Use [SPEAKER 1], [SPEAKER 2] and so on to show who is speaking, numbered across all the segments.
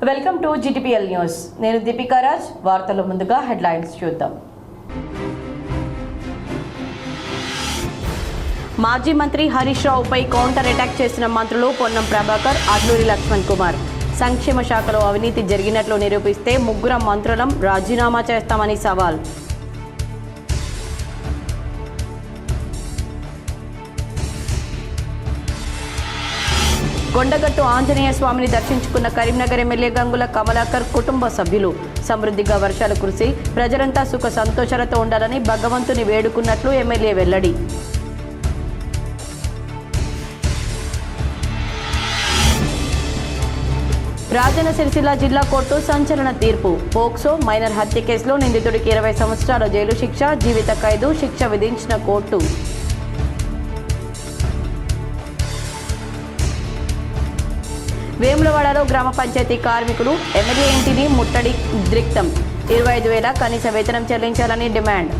[SPEAKER 1] Welcome to GTPL news. నేను దీపికా రాజ్. వార్తల ముందుగా హెడ్లైన్స్ చూద్దాం. మాజీ మంత్రి హరీష్ రావుపై కౌంటర్ అటాక్ చేసిన మంత్రులు పొన్నం ప్రభాకర్, అడ్లూరి లక్ష్మణ్ కుమార్. సంక్షేమ శాఖలో అవినీతి జరిగినట్లు నిరూపిస్తే ముగ్గురం మంత్రులం రాజీనామా చేస్తామని సవాల్. కొండగట్టు ఆంజనేయ స్వామిని దర్శించుకున్న కరీంనగర్ ఎమ్మెల్యే గంగుల కమలాకర్ కుటుంబ సభ్యులు. సమృద్ధిగా వర్షాలు కురిసి ప్రజలంతా సుఖ సంతోషాలతో ఉండాలని భగవంతుని వేడుకున్నట్లు ఎమ్మెల్యే వెల్లడి. రాజన్న సిరిసిల్ల జిల్లా కోర్టు సంచలన తీర్పు. పోక్సో మైనర్ హత్య కేసులో నిందితుడికి 20 సంవత్సరాల జైలు శిక్ష, జీవిత ఖైదు శిక్ష విధించిన కోర్టు. వేములవాడలో గ్రామ పంచాయతీ కార్మికులు ఎమ్మెల్యే ఇంటిని ముట్టడి ఉద్రిక్తం. 25,000 కనీస వేతనం చెల్లించాలని డిమాండ్.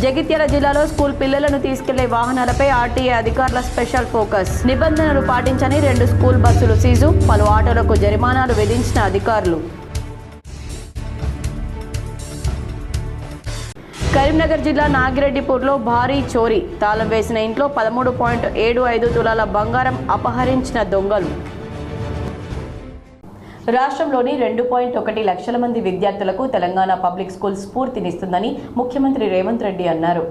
[SPEAKER 1] జగిత్యాల జిల్లాలో స్కూల్ పిల్లలను తీసుకెళ్లే వాహనాలపై ఆర్టీఏ అధికారుల స్పెషల్ ఫోకస్. నిబంధనలు పాటించని 2 స్కూల్ బస్సులు సీజు, పలు ఆటోలకు జరిమానాలు విధించిన అధికారులు. కరీంనగర్ జిల్లా నాగిరెడ్డిపూర్లో భారీ చోరీ. తాళం వేసిన ఇంట్లో 13.75 తులాల బంగారం అపహరించిన దొంగలు. రాష్ట్రంలోని 2.1 లక్షల మంది విద్యార్థులకు తెలంగాణ పబ్లిక్ స్కూల్ స్ఫూర్తినిస్తుందని ముఖ్యమంత్రి రేవంత్ రెడ్డి అన్నారు.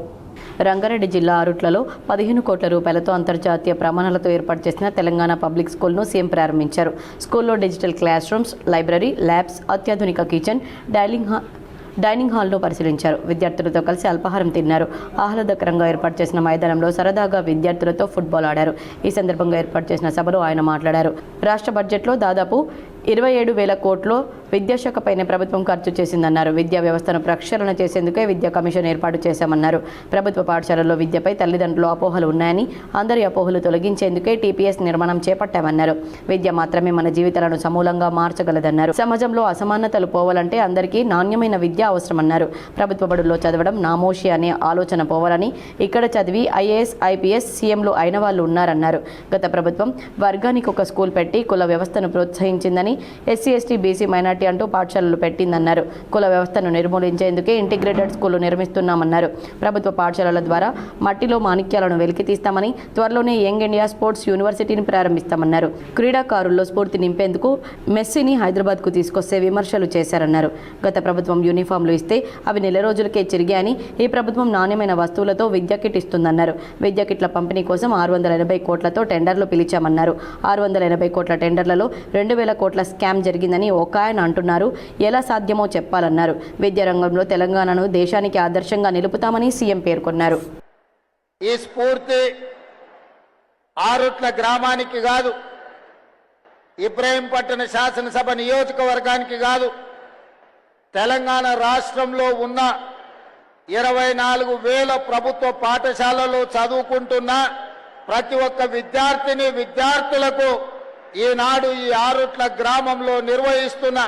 [SPEAKER 1] రంగారెడ్డి జిల్లా ఆరుట్లలో 15 కోట్ల రూపాయలతో అంతర్జాతీయ ప్రమాణాలతో ఏర్పాటు చేసిన తెలంగాణ పబ్లిక్ స్కూల్ను సీఎం ప్రారంభించారు. స్కూల్లో digital class rooms, library, labs, అత్యాధునిక కిచెన్, డైనింగ్ హాల్ను పరిశీలించారు. విద్యార్థులతో కలిసి అల్పాహారం తిన్నారు. ఆహ్లాదకరంగా ఏర్పాటు చేసిన మైదానంలో సరదాగా విద్యార్థులతో ఫుట్బాల్ ఆడారు. ఈ సందర్భంగా ఏర్పాటు చేసిన సభలో ఆయన మాట్లాడారు. రాష్ట్ర బడ్జెట్లో దాదాపు 27,000 కోట్లు విద్యాశాఖపైనే ప్రభుత్వం ఖర్చు చేసిందన్నారు. విద్యా వ్యవస్థను ప్రక్షాళన చేసేందుకే విద్యా కమిషన్ ఏర్పాటు చేశామన్నారు. ప్రభుత్వ పాఠశాలల్లో విద్యపై తల్లిదండ్రులు అపోహలు ఉన్నాయని, అందరి అపోహలు తొలగించేందుకే TPS నిర్మాణం చేపట్టామన్నారు. విద్య మాత్రమే మన జీవితాలను సమూలంగా మార్చగలదన్నారు. సమాజంలో అసమానతలు పోవాలంటే అందరికీ నాణ్యమైన విద్య అవసరమన్నారు. ప్రభుత్వ బడుల్లో చదవడం నామోషి అనే ఆలోచన పోవాలని, ఇక్కడ చదివి IAS, IPS, CMలు అయిన వాళ్ళు ఉన్నారన్నారు. గత ప్రభుత్వం వర్గానికి ఒక స్కూల్ పెట్టి కుల వ్యవస్థను ప్రోత్సహించిందని, SC, ST, BC, మైనార్టీ అంటూ పాఠశాలలు పెట్టిందన్నారు. కుల వ్యవస్థను నిర్మూలించేందుకే ఇంటిగ్రేటెడ్ స్కూళ్లు నిర్మిస్తున్నామన్నారు. ప్రభుత్వ పాఠశాలల ద్వారా మట్టిలో మాణిక్యాలను వెలికి తీస్తామని, త్వరలోనే యంగ్ ఇండియా స్పోర్ట్స్ యూనివర్సిటీని ప్రారంభిస్తామన్నారు. క్రీడాకారుల్లో స్ఫూర్తి నింపేందుకు మెస్సీని హైదరాబాద్కు తీసుకొస్తే విమర్శలు చేశారన్నారు. గత ప్రభుత్వం యూనిఫామ్లు ఇస్తే అవి నెల రోజులకే చిరిగాయని, ఈ ప్రభుత్వం నాణ్యమైన వస్తువులతో విద్యా కిట్ ఇస్తుందన్నారు. విద్యా కిట్ల పంపిణీ కోసం 680 కోట్లతో టెండర్లు పిలిచామన్నారు. 680 కోట్ల టెండర్లలో 2,000 కోట్ల స్కామ్ జరిగిందని ఒక ఆయన అంటున్నారు. ఎలా సాధ్యమో చెప్పాలన్నారు. విద్యారంగంలో తెలంగాణను దేశానికి ఆదర్శంగా నిలుపుతామని సీఎం పేర్కొన్నారు.
[SPEAKER 2] ఈ స్ఫూర్తి ఆరుట్ల గ్రామానికి కాదు, ఇబ్రహీంపట్నం శాసనసభ నియోజకవర్గానికి కాదు, తెలంగాణ రాష్ట్రంలో ఉన్న 24,000 ప్రభుత్వ పాఠశాలలో చదువుకుంటున్న ప్రతి ఒక్క విద్యార్థులకు ఈనాడు ఈ ఆరుట్ల గ్రామంలో నిర్వహిస్తున్న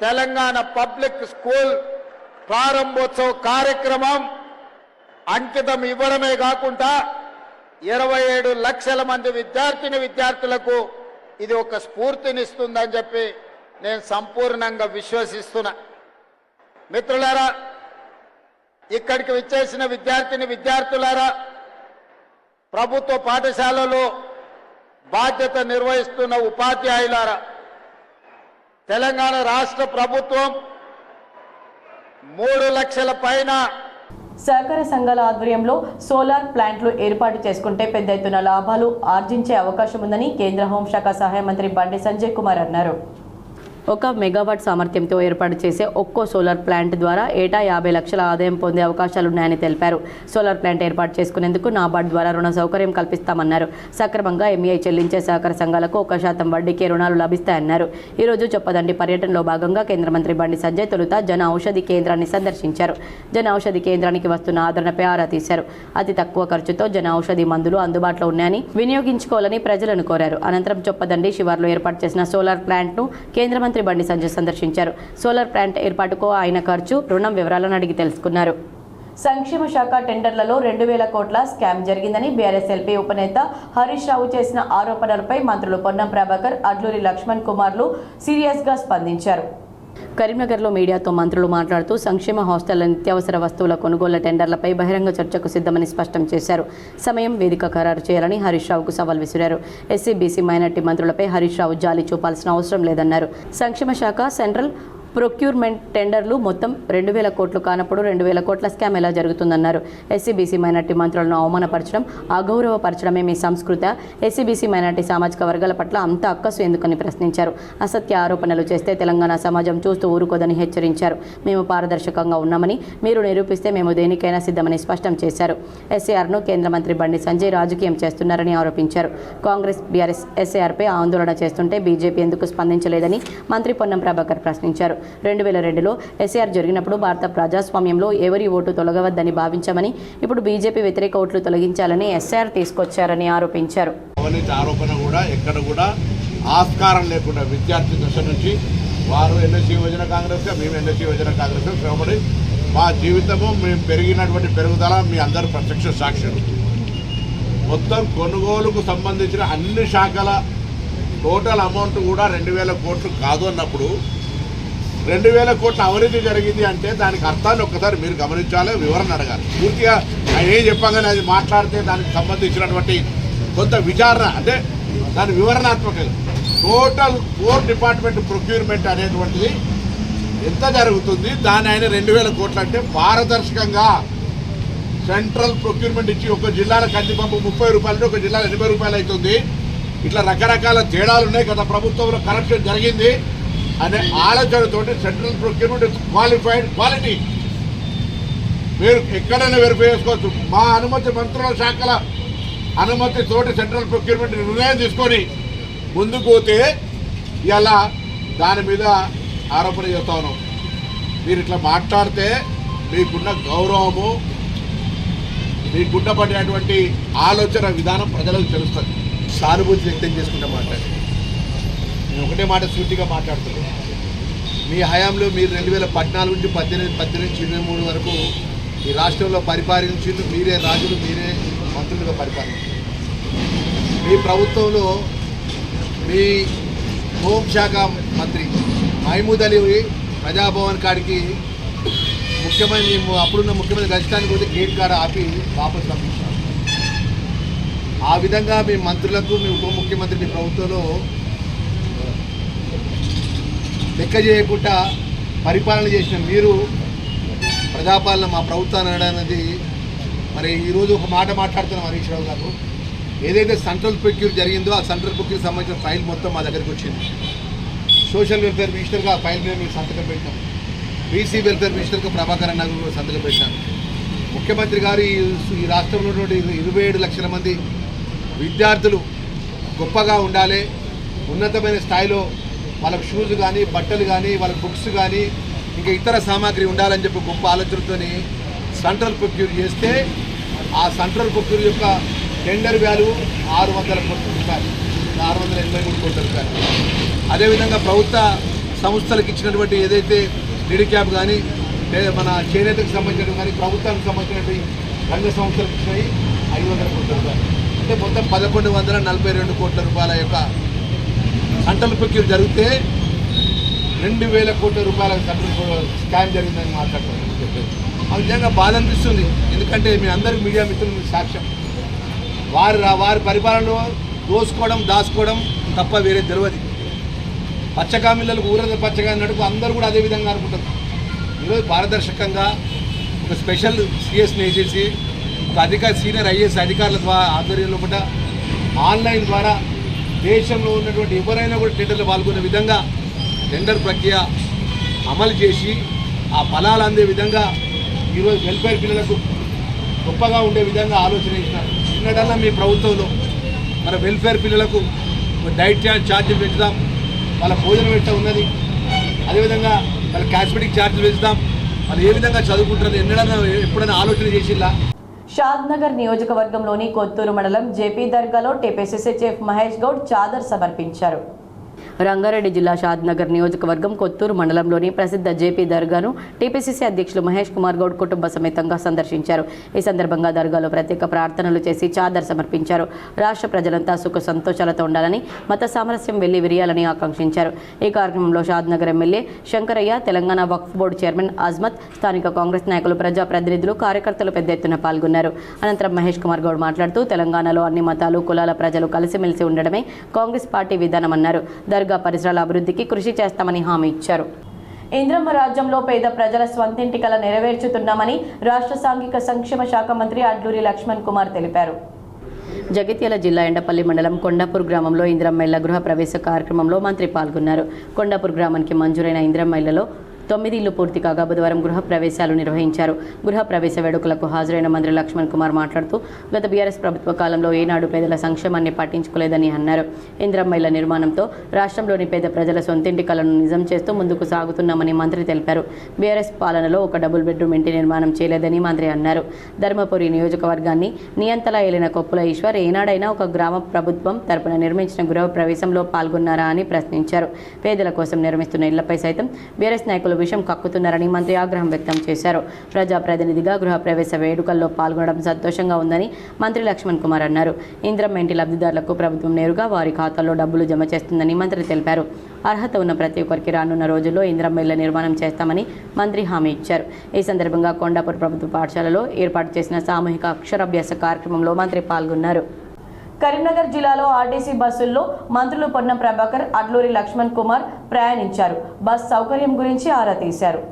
[SPEAKER 2] తెలంగాణ పబ్లిక్ స్కూల్ ప్రారంభోత్సవ కార్యక్రమం అంకితం ఇవ్వడమే కాకుండా 27 లక్షల మంది విద్యార్థులకు ఇది ఒక స్ఫూర్తినిస్తుందని చెప్పి నేను సంపూర్ణంగా విశ్వసిస్తున్నా. మిత్రులారా, ఇక్కడికి విచ్చేసిన విద్యార్థులారా, ప్రభుత్వ పాఠశాలలో బాధ్యత నిర్వహిస్తున్న ఉపాధ్యాయులారా, తెలంగాణ రాష్ట్ర ప్రభుత్వం 3 లక్షల పైన
[SPEAKER 1] సహకార సంఘాల ఆధ్వర్యంలో సోలార్ ప్లాంట్లు ఏర్పాటు చేసుకుంటే పెద్ద ఎత్తున లాభాలు ఆర్జించే అవకాశం ఉందని కేంద్ర హోంశాఖ సహాయ మంత్రి బండి సంజయ్ కుమార్ అన్నారు. 1 మెగావాట్ సామర్థ్యంతో ఏర్పాటు చేసే ఒక్కో సోలార్ ప్లాంట్ ద్వారా ఏటా 50 లక్షల ఆదాయం పొందే అవకాశాలున్నాయని తెలిపారు. సోలార్ ప్లాంట్ ఏర్పాటు చేసుకునేందుకు నాబార్డ్ ద్వారా రుణ సౌకర్యం కల్పిస్తామన్నారు. సక్రమంగా MEI చెల్లించే సహకార సంఘాలకు 1% వడ్డీకే రుణాలు లభిస్తాయన్నారు. ఈరోజు చొప్పదండి పర్యటనలో భాగంగా కేంద్ర మంత్రి బండి సంజయ్ తొలుత జన ఔషధి కేంద్రాన్ని సందర్శించారు. జన ఔషధి కేంద్రానికి వస్తున్న ఆదరణపై ఆరా తీశారు. అతి తక్కువ ఖర్చుతో జన ఔషధి మందులు అందుబాటులో ఉన్నాయని వినియోగించుకోవాలని ప్రజలను కోరారు. అనంతరం చొప్పదండి శివార్లో ఏర్పాటు చేసిన సోలార్ ప్లాంట్ను కేంద్ర మంత్రి బండి సంజయ్ సందర్శించారు. సోలార్ ప్లాంట్ ఏర్పాటుకు ఆయన ఖర్చు, రుణం వివరాలను అడిగి తెలుసుకున్నారు. సంక్షేమ శాఖ టెండర్లలో 2,000 కోట్ల స్కామ్ జరిగిందని బీఆర్ఎస్ ఎల్పీ ఉపనేత హరీష్ రావు చేసిన ఆరోపణలపై మంత్రులు పొన్నం ప్రభాకర్, అడ్లూరి లక్ష్మణ్ కుమార్లు సీరియస్గా స్పందించారు. కరీంనగర్లో మీడియాతో మంత్రులు మాట్లాడుతూ సంక్షేమ హాస్టళ్ల నిత్యావసర వస్తువుల కొనుగోళ్ల టెండర్లపై బహిరంగ చర్చకు సిద్ధమని స్పష్టం చేశారు. సమయం, వేదిక ఖరారు చేయాలని హరీష్ రావుకు సవాల్ విసిరారు. SC, BC, minority మంత్రులపై Harish Rao జాలి చూపాల్సిన అవసరం లేదన్నారు. సంక్షేమ శాఖ సెంట్రల్ ప్రొక్యూర్మెంట్ టెండర్లు మొత్తం 2,000 కోట్లు కానప్పుడు 2,000 కోట్ల స్కామ్ ఎలా జరుగుతుందన్నారు. ఎస్సీ, బీసీ, మైనార్టీ మంత్రులను అవమానపరచడం, అగౌరవపరచడమే మీ సంస్కృత. ఎస్సీ, బీసీ, మైనార్టీ సామాజిక వర్గాల పట్ల అంత అక్కసు ఎందుకని ప్రశ్నించారు. అసత్య ఆరోపణలు చేస్తే తెలంగాణ సమాజం చూస్తూ ఊరుకోదని హెచ్చరించారు. మేము పారదర్శకంగా ఉన్నామని మీరు నిరూపిస్తే మేము దేనికైనా సిద్ధమని స్పష్టం చేశారు. ఎస్ఏఆర్ను కేంద్ర మంత్రి బండి సంజయ్ రాజకీయం చేస్తున్నారని ఆరోపించారు. కాంగ్రెస్, బీఆర్ఎస్ ఎస్ఏఆర్పై ఆందోళన చేస్తుంటే బీజేపీ ఎందుకు స్పందించలేదని మంత్రి పొన్నం ప్రభాకర్ ప్రశ్నించారు. 2002లో ఎస్ఆర్ జరిగినప్పుడు భారత ప్రజాస్వామ్యంలో ఎవరి ఓటు తొలగవద్దని భావించామని, ఇప్పుడు బీజేపీ వ్యతిరేక ఓట్లు తొలగించాలని ఎస్ఆర్ తీసుకొచ్చారని ఆరోపించారు.
[SPEAKER 3] ఆరోపణ కూడా ఎక్కడ కూడా ఆస్కారం లేకుండా విద్యార్థి దశ నుంచి వారు ఎన్ఎస్సీ యువజన కాంగ్రెస్గా, మేము ఎన్ఎస్సీ యువజన కాంగ్రెస్గా శ్రమపడి మా జీవితము మేము పెరిగినటువంటి పెరుగుదల మీ అందరూ ప్రత్యక్ష సాక్షులు. మొత్తం కొనుగోలుకు సంబంధించిన అన్ని శాఖల టోటల్ అమౌంట్ కూడా 2,000 కోట్లు కాదు అన్నప్పుడు 2,000 కోట్ల అవినీతి జరిగింది అంటే దానికి అర్థాన్ని ఒక్కసారి మీరు గమనించాలి, వివరణ అడగాలి. పూర్తిగా ఆయన ఏం చెప్పగానే అది మాట్లాడితే దానికి సంబంధించినటువంటి కొంత విచారణ అంటే దాని వివరణాత్మకంగా టోటల్ 4 డిపార్ట్మెంట్ ప్రొక్యూర్మెంట్ అనేటువంటిది ఎంత జరుగుతుంది, దాని ఆయన 2,000 కోట్లు అంటే పారదర్శకంగా సెంట్రల్ ప్రొక్యూర్మెంట్ ఇచ్చి ఒక జిల్లాల కందిపంపు 30 రూపాయలు, ఒక జిల్లాలో 80 రూపాయలు అవుతుంది. ఇట్లా రకరకాల తేడాలు ఉన్నాయి. గత ప్రభుత్వంలో కరప్షన్ జరిగింది అనే ఆలోచనతోటి సెంట్రల్ ప్రొక్యూర్మెంట్ క్వాలిఫైడ్ క్వాలిటీ మీరు ఎక్కడైనా వెరిఫై చేసుకోవచ్చు. మా అనుమతి, మంత్రుల శాఖల అనుమతితోటి సెంట్రల్ ప్రొక్యూర్మెంట్ నిర్ణయం తీసుకొని ముందుకు పోతే ఇలా దాని మీద ఆరోపణ చేస్తా ఉన్నాం. మీరు ఇట్లా మాట్లాడితే మీకున్న గౌరవము, మీకున్నపడేటువంటి ఆలోచన విధానం ప్రజలకు తెలుస్తుంది.
[SPEAKER 4] సానుభూతి వ్యక్తం చేసుకుంటూ మాట్లాడి నేను ఒకటే మాట సూటిగా మాట్లాడుతున్నాను. మీ హయాంలో మీరు 2014 నుంచి 18 నుంచి 23 వరకు ఈ రాష్ట్రంలో పరిపాలించిండు. మీరే రాజులు, మీరే మంత్రులుగా పరిపాలించారు. మీ ప్రభుత్వంలో మీ హోంశాఖ మంత్రి మహమూద్ అలీ ప్రజాభవన్ కాడికి అప్పుడున్న ముఖ్యమంత్రి రాజధానికి పోతే గేట్ కాడ ఆపి వాపసు పంపించారు. ఆ విధంగా మీ మంత్రులకు, మీ ఉప ముఖ్యమంత్రి మీ ప్రభుత్వంలో లెక్క చేయకుండా పరిపాలన చేసిన మీరు ప్రజాపాలన మా ప్రభుత్వాన్ని అనడానికి మరి ఈరోజు ఒక మాట మాట్లాడుతున్నాం. హరీష్ రావు గారు ఏదైతే సెంట్రల్ ప్రొక్యూర్ జరిగిందో ఆ సెంట్రల్ ప్రొక్యూర్ సంబంధించిన ఫైల్ మొత్తం మా దగ్గరికి వచ్చింది. సోషల్ వెల్ఫేర్ మినిస్టర్గా ఆ ఫైల్ మీద మీరు సంతకం పెట్టాం. బీసీ వెల్ఫేర్ మినిస్టర్గా ప్రభాకర్ అన్న కూడా సంతకం పెట్టాను. ముఖ్యమంత్రి గారు ఈ రాష్ట్రంలో ఉన్నటువంటి 27 లక్షల మంది విద్యార్థులు గొప్పగా ఉండాలి, ఉన్నతమైన స్థాయిలో వాళ్ళకి షూస్ కానీ, బట్టలు కానీ, వాళ్ళ బుక్స్ కానీ, ఇంకా ఇతర సామాగ్రి ఉండాలని చెప్పి గొప్ప ఆలోచనతో సెంట్రల్ ప్రొక్యూర్ చేస్తే ఆ సెంట్రల్ ప్రొక్యూర్ యొక్క టెండర్ వాల్యూ 600 కోట్ల రూపాయలు, 683 కోట్ల రూపాయలు. అదేవిధంగా ప్రభుత్వ సంస్థలకు ఇచ్చినటువంటి ఏదైతే డిడిక్యాప్ కానీ, మన చేనేతకు సంబంధించినవి కానీ, ప్రభుత్వానికి సంబంధించినటువంటి రంగ సంస్థలకు ఇచ్చినవి 500 కోట్ల రూపాయలు. అంటే మొత్తం 1,142 కోట్ల రూపాయల యొక్క సెంట్రల్ ప్రొక్యూర్ జరిగితే 2,000 కోట్ల రూపాయల సెంట్రల్ స్కామ్ జరిగిందని మాట్లాడుతున్నాను. ఆ విధంగా బాధ అనిపిస్తుంది. ఎందుకంటే మీ అందరికీ మీడియా మిత్రులు సాక్ష్యం. వారి పరిపాలనలో దోసుకోవడం, దాచుకోవడం తప్ప వేరే తెలియదు. పచ్చకామిళ్ళకు ఊరద పచ్చగా నడుపు అందరూ కూడా అదే విధంగా అనుకుంటారు. ఈరోజు పారదర్శకంగా ఒక స్పెషల్ సిఎస్ని వేసేసి ఒక సీనియర్ ఐఏఎస్ అధికారుల ద్వారా ఆధ్వర్యంలో కూడా ఆన్లైన్ ద్వారా దేశంలో ఉన్నటువంటి ఎవరైనా కూడా టెండర్లు పాల్గొనే విధంగా టెండర్ ప్రక్రియ అమలు చేసి ఆ ఫలాలు అందే విధంగా ఈరోజు వెల్ఫేర్ పిల్లలకు గొప్పగా ఉండే విధంగా ఆలోచన చేసినారు. నిన్నటల్లా మీ ప్రభుత్వంలో మన వెల్ఫేర్ పిల్లలకు డైట్ ఛార్జీలు పెంచుదాం, వాళ్ళ భోజనం పెట్ట ఉన్నది, అదేవిధంగా వాళ్ళ కాస్మెటిక్ ఛార్జీలు పెంచుదాం, వాళ్ళు ఏ విధంగా చదువుకుంటారు ఎప్పుడైనా ఆలోచన చేసిల్లా?
[SPEAKER 1] షాద్నగర్ నియోజకవర్గంలోని కొత్తూరు మండలం జేపీ దర్గాలో టీపీసీసీ చీఫ్ మహేష్ గౌడ్ చాదర్ సమర్పించారు. రంగారెడ్డి జిల్లా షాద్నగర్ నియోజకవర్గం కొత్తూరు మండలంలోని ప్రసిద్ధ జేపీ దర్గాను టీపీసీసీ అధ్యక్షులు మహేష్ కుమార్ గౌడ్ కుటుంబ సమేతంగా సందర్శించారు. ఈ సందర్భంగా దర్గాలో ప్రత్యేక ప్రార్థనలు చేసి చాదర్ సమర్పించారు. రాష్ట్ర ప్రజలంతా సుఖ సంతోషాలతో ఉండాలని, మత సామరస్యం వెళ్లి విరియాలని ఆకాంక్షించారు. ఈ కార్యక్రమంలో షాద్నగర్ ఎమ్మెల్యే శంకరయ్య, తెలంగాణ వక్ఫ్ బోర్డు చైర్మన్ అజ్మత్, స్థానిక కాంగ్రెస్ నాయకులు, ప్రజాప్రతినిధులు, కార్యకర్తలు పెద్ద ఎత్తున పాల్గొన్నారు. అనంతరం మహేష్ కుమార్ గౌడ్ మాట్లాడుతూ తెలంగాణలో అన్ని మతాలు, కులాల ప్రజలు కలిసిమెలిసి ఉండడమే కాంగ్రెస్ పార్టీ విధానమన్నారు. దర్గా పరిసరాల అభివృద్ధికి కృషి చేస్తామని హామీ ఇచ్చారు. ఇంద్రమ్మ రాజ్యంలో పేద ప్రజల స్వంతింటి కల నెరవేర్చుతున్నామని రాష్ట్ర సాంఘిక సంక్షేమ శాఖ మంత్రి అడ్లూరి లక్ష్మణ్ కుమార్ తెలిపారు. జగిత్యాల జిల్లా ఎండపల్లి మండలం కొండాపూర్ గ్రామంలో ఇందిరమ్మ ఇళ్ల గృహ ప్రవేశ కార్యక్రమంలో మంత్రి పాల్గొన్నారు. కొండాపూర్ గ్రామానికి మంజూరైన ఇందిరమ్మ ఇళ్లలో 9 ఇళ్లు పూర్తి కాగా బుధవారం గృహ ప్రవేశాలు నిర్వహించారు. గృహ ప్రవేశ వేడుకలకు హాజరైన మంత్రి లక్ష్మణ్ కుమార్ మాట్లాడుతూ గత బీఆర్ఎస్ ప్రభుత్వ కాలంలో ఏనాడు పేదల సంక్షేమాన్ని పట్టించుకోలేదని అన్నారు. ఇందిరమ్మ ఇళ్ల నిర్మాణంతో రాష్ట్రంలోని పేద ప్రజల సొంతింటి కలను నిజం చేస్తూ ముందుకు సాగుతున్నామని మంత్రి తెలిపారు. బీఆర్ఎస్ పాలనలో ఒక డబుల్ బెడ్రూమ్ ఇంటి నిర్మాణం చేయలేదని మంత్రి అన్నారు. ధర్మపురి నియోజకవర్గాన్ని నియంతలా ఏలిన కొప్పుల ఈశ్వర్ ఏనాడైనా ఒక గ్రామ ప్రభుత్వం తరపున నిర్మించిన గృహ ప్రవేశంలో పాల్గొన్నారా అని ప్రశ్నించారు. పేదల కోసం నిర్మిస్తున్న ఇళ్లపై సైతం బీఆర్ఎస్ నాయకులు విషయం కక్కుతున్నారని మంత్రి ఆగ్రహం వ్యక్తం చేశారు. ప్రజాప్రతినిధిగా గృహ ప్రవేశ వేడుకల్లో పాల్గొనడం సంతోషంగా ఉందని మంత్రి లక్ష్మణ్ కుమార్ అన్నారు. ఇందిరమ్మ ఇంటి లబ్ధిదారులకు ప్రభుత్వం నేరుగా వారి ఖాతాల్లో డబ్బులు జమ చేస్తుందని మంత్రి తెలిపారు. అర్హత ఉన్న ప్రతి ఒక్కరికి రానున్న రోజుల్లో ఇందిరమ్మ ఇళ్ల నిర్మాణం చేస్తామని మంత్రి హామీ ఇచ్చారు. ఈ సందర్భంగా కొండాపూర్ ప్రభుత్వ పాఠశాలలో ఏర్పాటు చేసిన సామూహిక అక్షరాభ్యాస కార్యక్రమంలో మంత్రి పాల్గొన్నారు. కరీంనగర్ జిల్లాలో ఆర్టీసీ బస్సుల్లో మంత్రులు పొన్నం ప్రభాకర్, అడ్లూరి లక్ష్మణ్ కుమార్ ప్రయాణించారు. బస్ సౌకర్యం గురించి ఆరా తీశారు.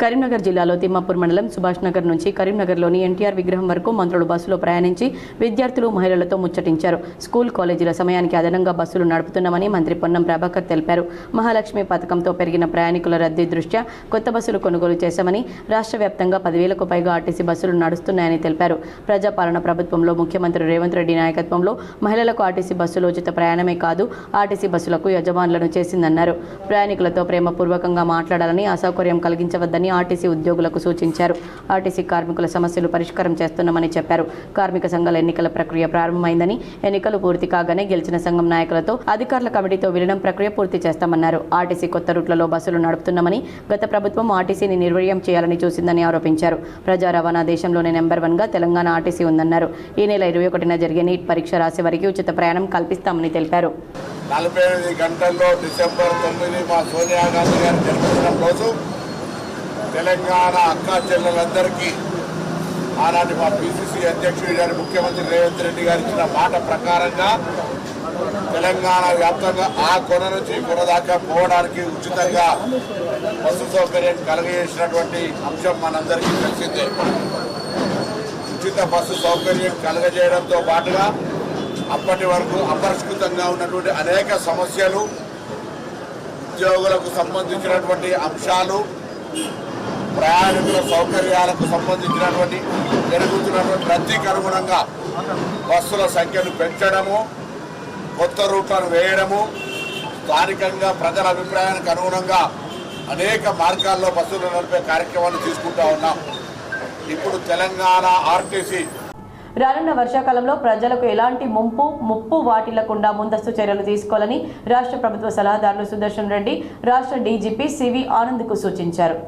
[SPEAKER 1] కరీంనగర్ జిల్లాలో తిమ్మాపూర్ మండలం సుభాష్ నగర్ నుంచి కరీంనగర్లోని ఎన్టీఆర్ విగ్రహం వరకు మంత్రులు బస్సులో ప్రయాణించి విద్యార్థులు, మహిళలతో ముచ్చటించారు. స్కూల్, కాలేజీల సమయానికి అదనంగా బస్సులు నడుపుతున్నామని మంత్రి పొన్నం ప్రభాకర్ తెలిపారు. మహాలక్ష్మి పథకంతో పెరిగిన ప్రయాణికుల రద్దీ దృష్ట్యా కొత్త బస్సులు కొనుగోలు చేశామని, రాష్ట్ర వ్యాప్తంగా 10,000కు పైగా ఆర్టీసీ బస్సులు నడుస్తున్నాయని తెలిపారు. ప్రజాపాలన ప్రభుత్వంలో ముఖ్యమంత్రి రేవంత్ రెడ్డి నాయకత్వంలో మహిళలకు ఆర్టీసీ బస్సులు ఉచిత ప్రయాణమే కాదు, ఆర్టీసీ బస్సులకు యజమానులను చేసిందన్నారు. ప్రయాణికులతో ప్రేమపూర్వకంగా మాట్లాడాలని, అసౌకర్యం కలిగించవద్దని ఆర్టీసీ ఉద్యోగులకు సూచించారు. ఆర్టీసీ కార్మికుల సమస్యలు పరిష్కారం చేస్తున్నామని చెప్పారు. కార్మిక సంఘాల ఎన్నికల ప్రక్రియ ప్రారంభమైందని, ఎన్నికలు పూర్తి కాగానే గెలిచిన సంఘం నాయకులతో, అధికారుల కమిటీతో విలీనం ప్రక్రియ పూర్తి చేస్తామన్నారు. ఆర్టీసీ కొత్త రూట్లలో బస్సులు నడుపుతున్నామని, గత ప్రభుత్వం ఆర్టీసీని నిర్వీర్యం చేయాలని చూసిందని ఆరోపించారు. ప్రజా రవాణా దేశంలోనే నెంబర్ 1గా తెలంగాణ ఆర్టీసీ ఉందన్నారు. ఈ నెల 21న జరిగే నీట్ పరీక్ష రాసే వారికి ఉచిత ప్రయాణం కల్పిస్తామని తెలిపారు.
[SPEAKER 3] 48 గంటల్లో డిసెంబర్ 9 మా సోనియా గాంధీ గారి జన్మదినం రోజు తెలంగాణ అక్కా చెల్లెలందరికీ ఆనాటి మా పిసిసి అధ్యక్షుడు గారి ముఖ్యమంత్రి రేవంత్ రెడ్డి గారు ఇచ్చిన మాట ప్రకారంగా తెలంగాణ వ్యాప్తంగా ఆ కొన నుంచి ఈ కొన దాకా పోవడానికి ఉచితంగా బస్సు సౌకర్యం కలగజేసినటువంటి అంశం మనందరికీ తెలిసిందే. ఉచిత బస్సు సౌకర్యం కలగజేయడంతో పాటుగా అప్పటి వరకు అపరిష్కృతంగా ఉన్నటువంటి అనేక సమస్యలు, ఉద్యోగులకు సంబంధించినటువంటి అంశాలు, ప్రయాణికుల సౌకర్యాలకు సంబంధించినటువంటి పెరుగుతున్నటువంటి రద్దీకి అనుగుణంగా బస్సుల సంఖ్యను పెంచడము, కొత్త రూట్లను వేయడము, స్థానికంగా ప్రజల అభిప్రాయానికి అనుగుణంగా అనేక మార్గాల్లో బస్సులు నడిపే కార్యక్రమాన్ని తీసుకుంటా ఉన్నాం. ఇప్పుడు తెలంగాణ ఆర్టీసీ
[SPEAKER 1] రానున్న వర్షాకాలంలో ప్రజలకు ఎలాంటి ముప్పు వాటిల్లకుండా ముందస్తు చర్యలు తీసుకోవాలని రాష్ట్ర ప్రభుత్వ సలహాదారులు సుదర్శన్ రెడ్డి రాష్ట్ర డీజీపీ సివి ఆనంద్కు సూచించారు.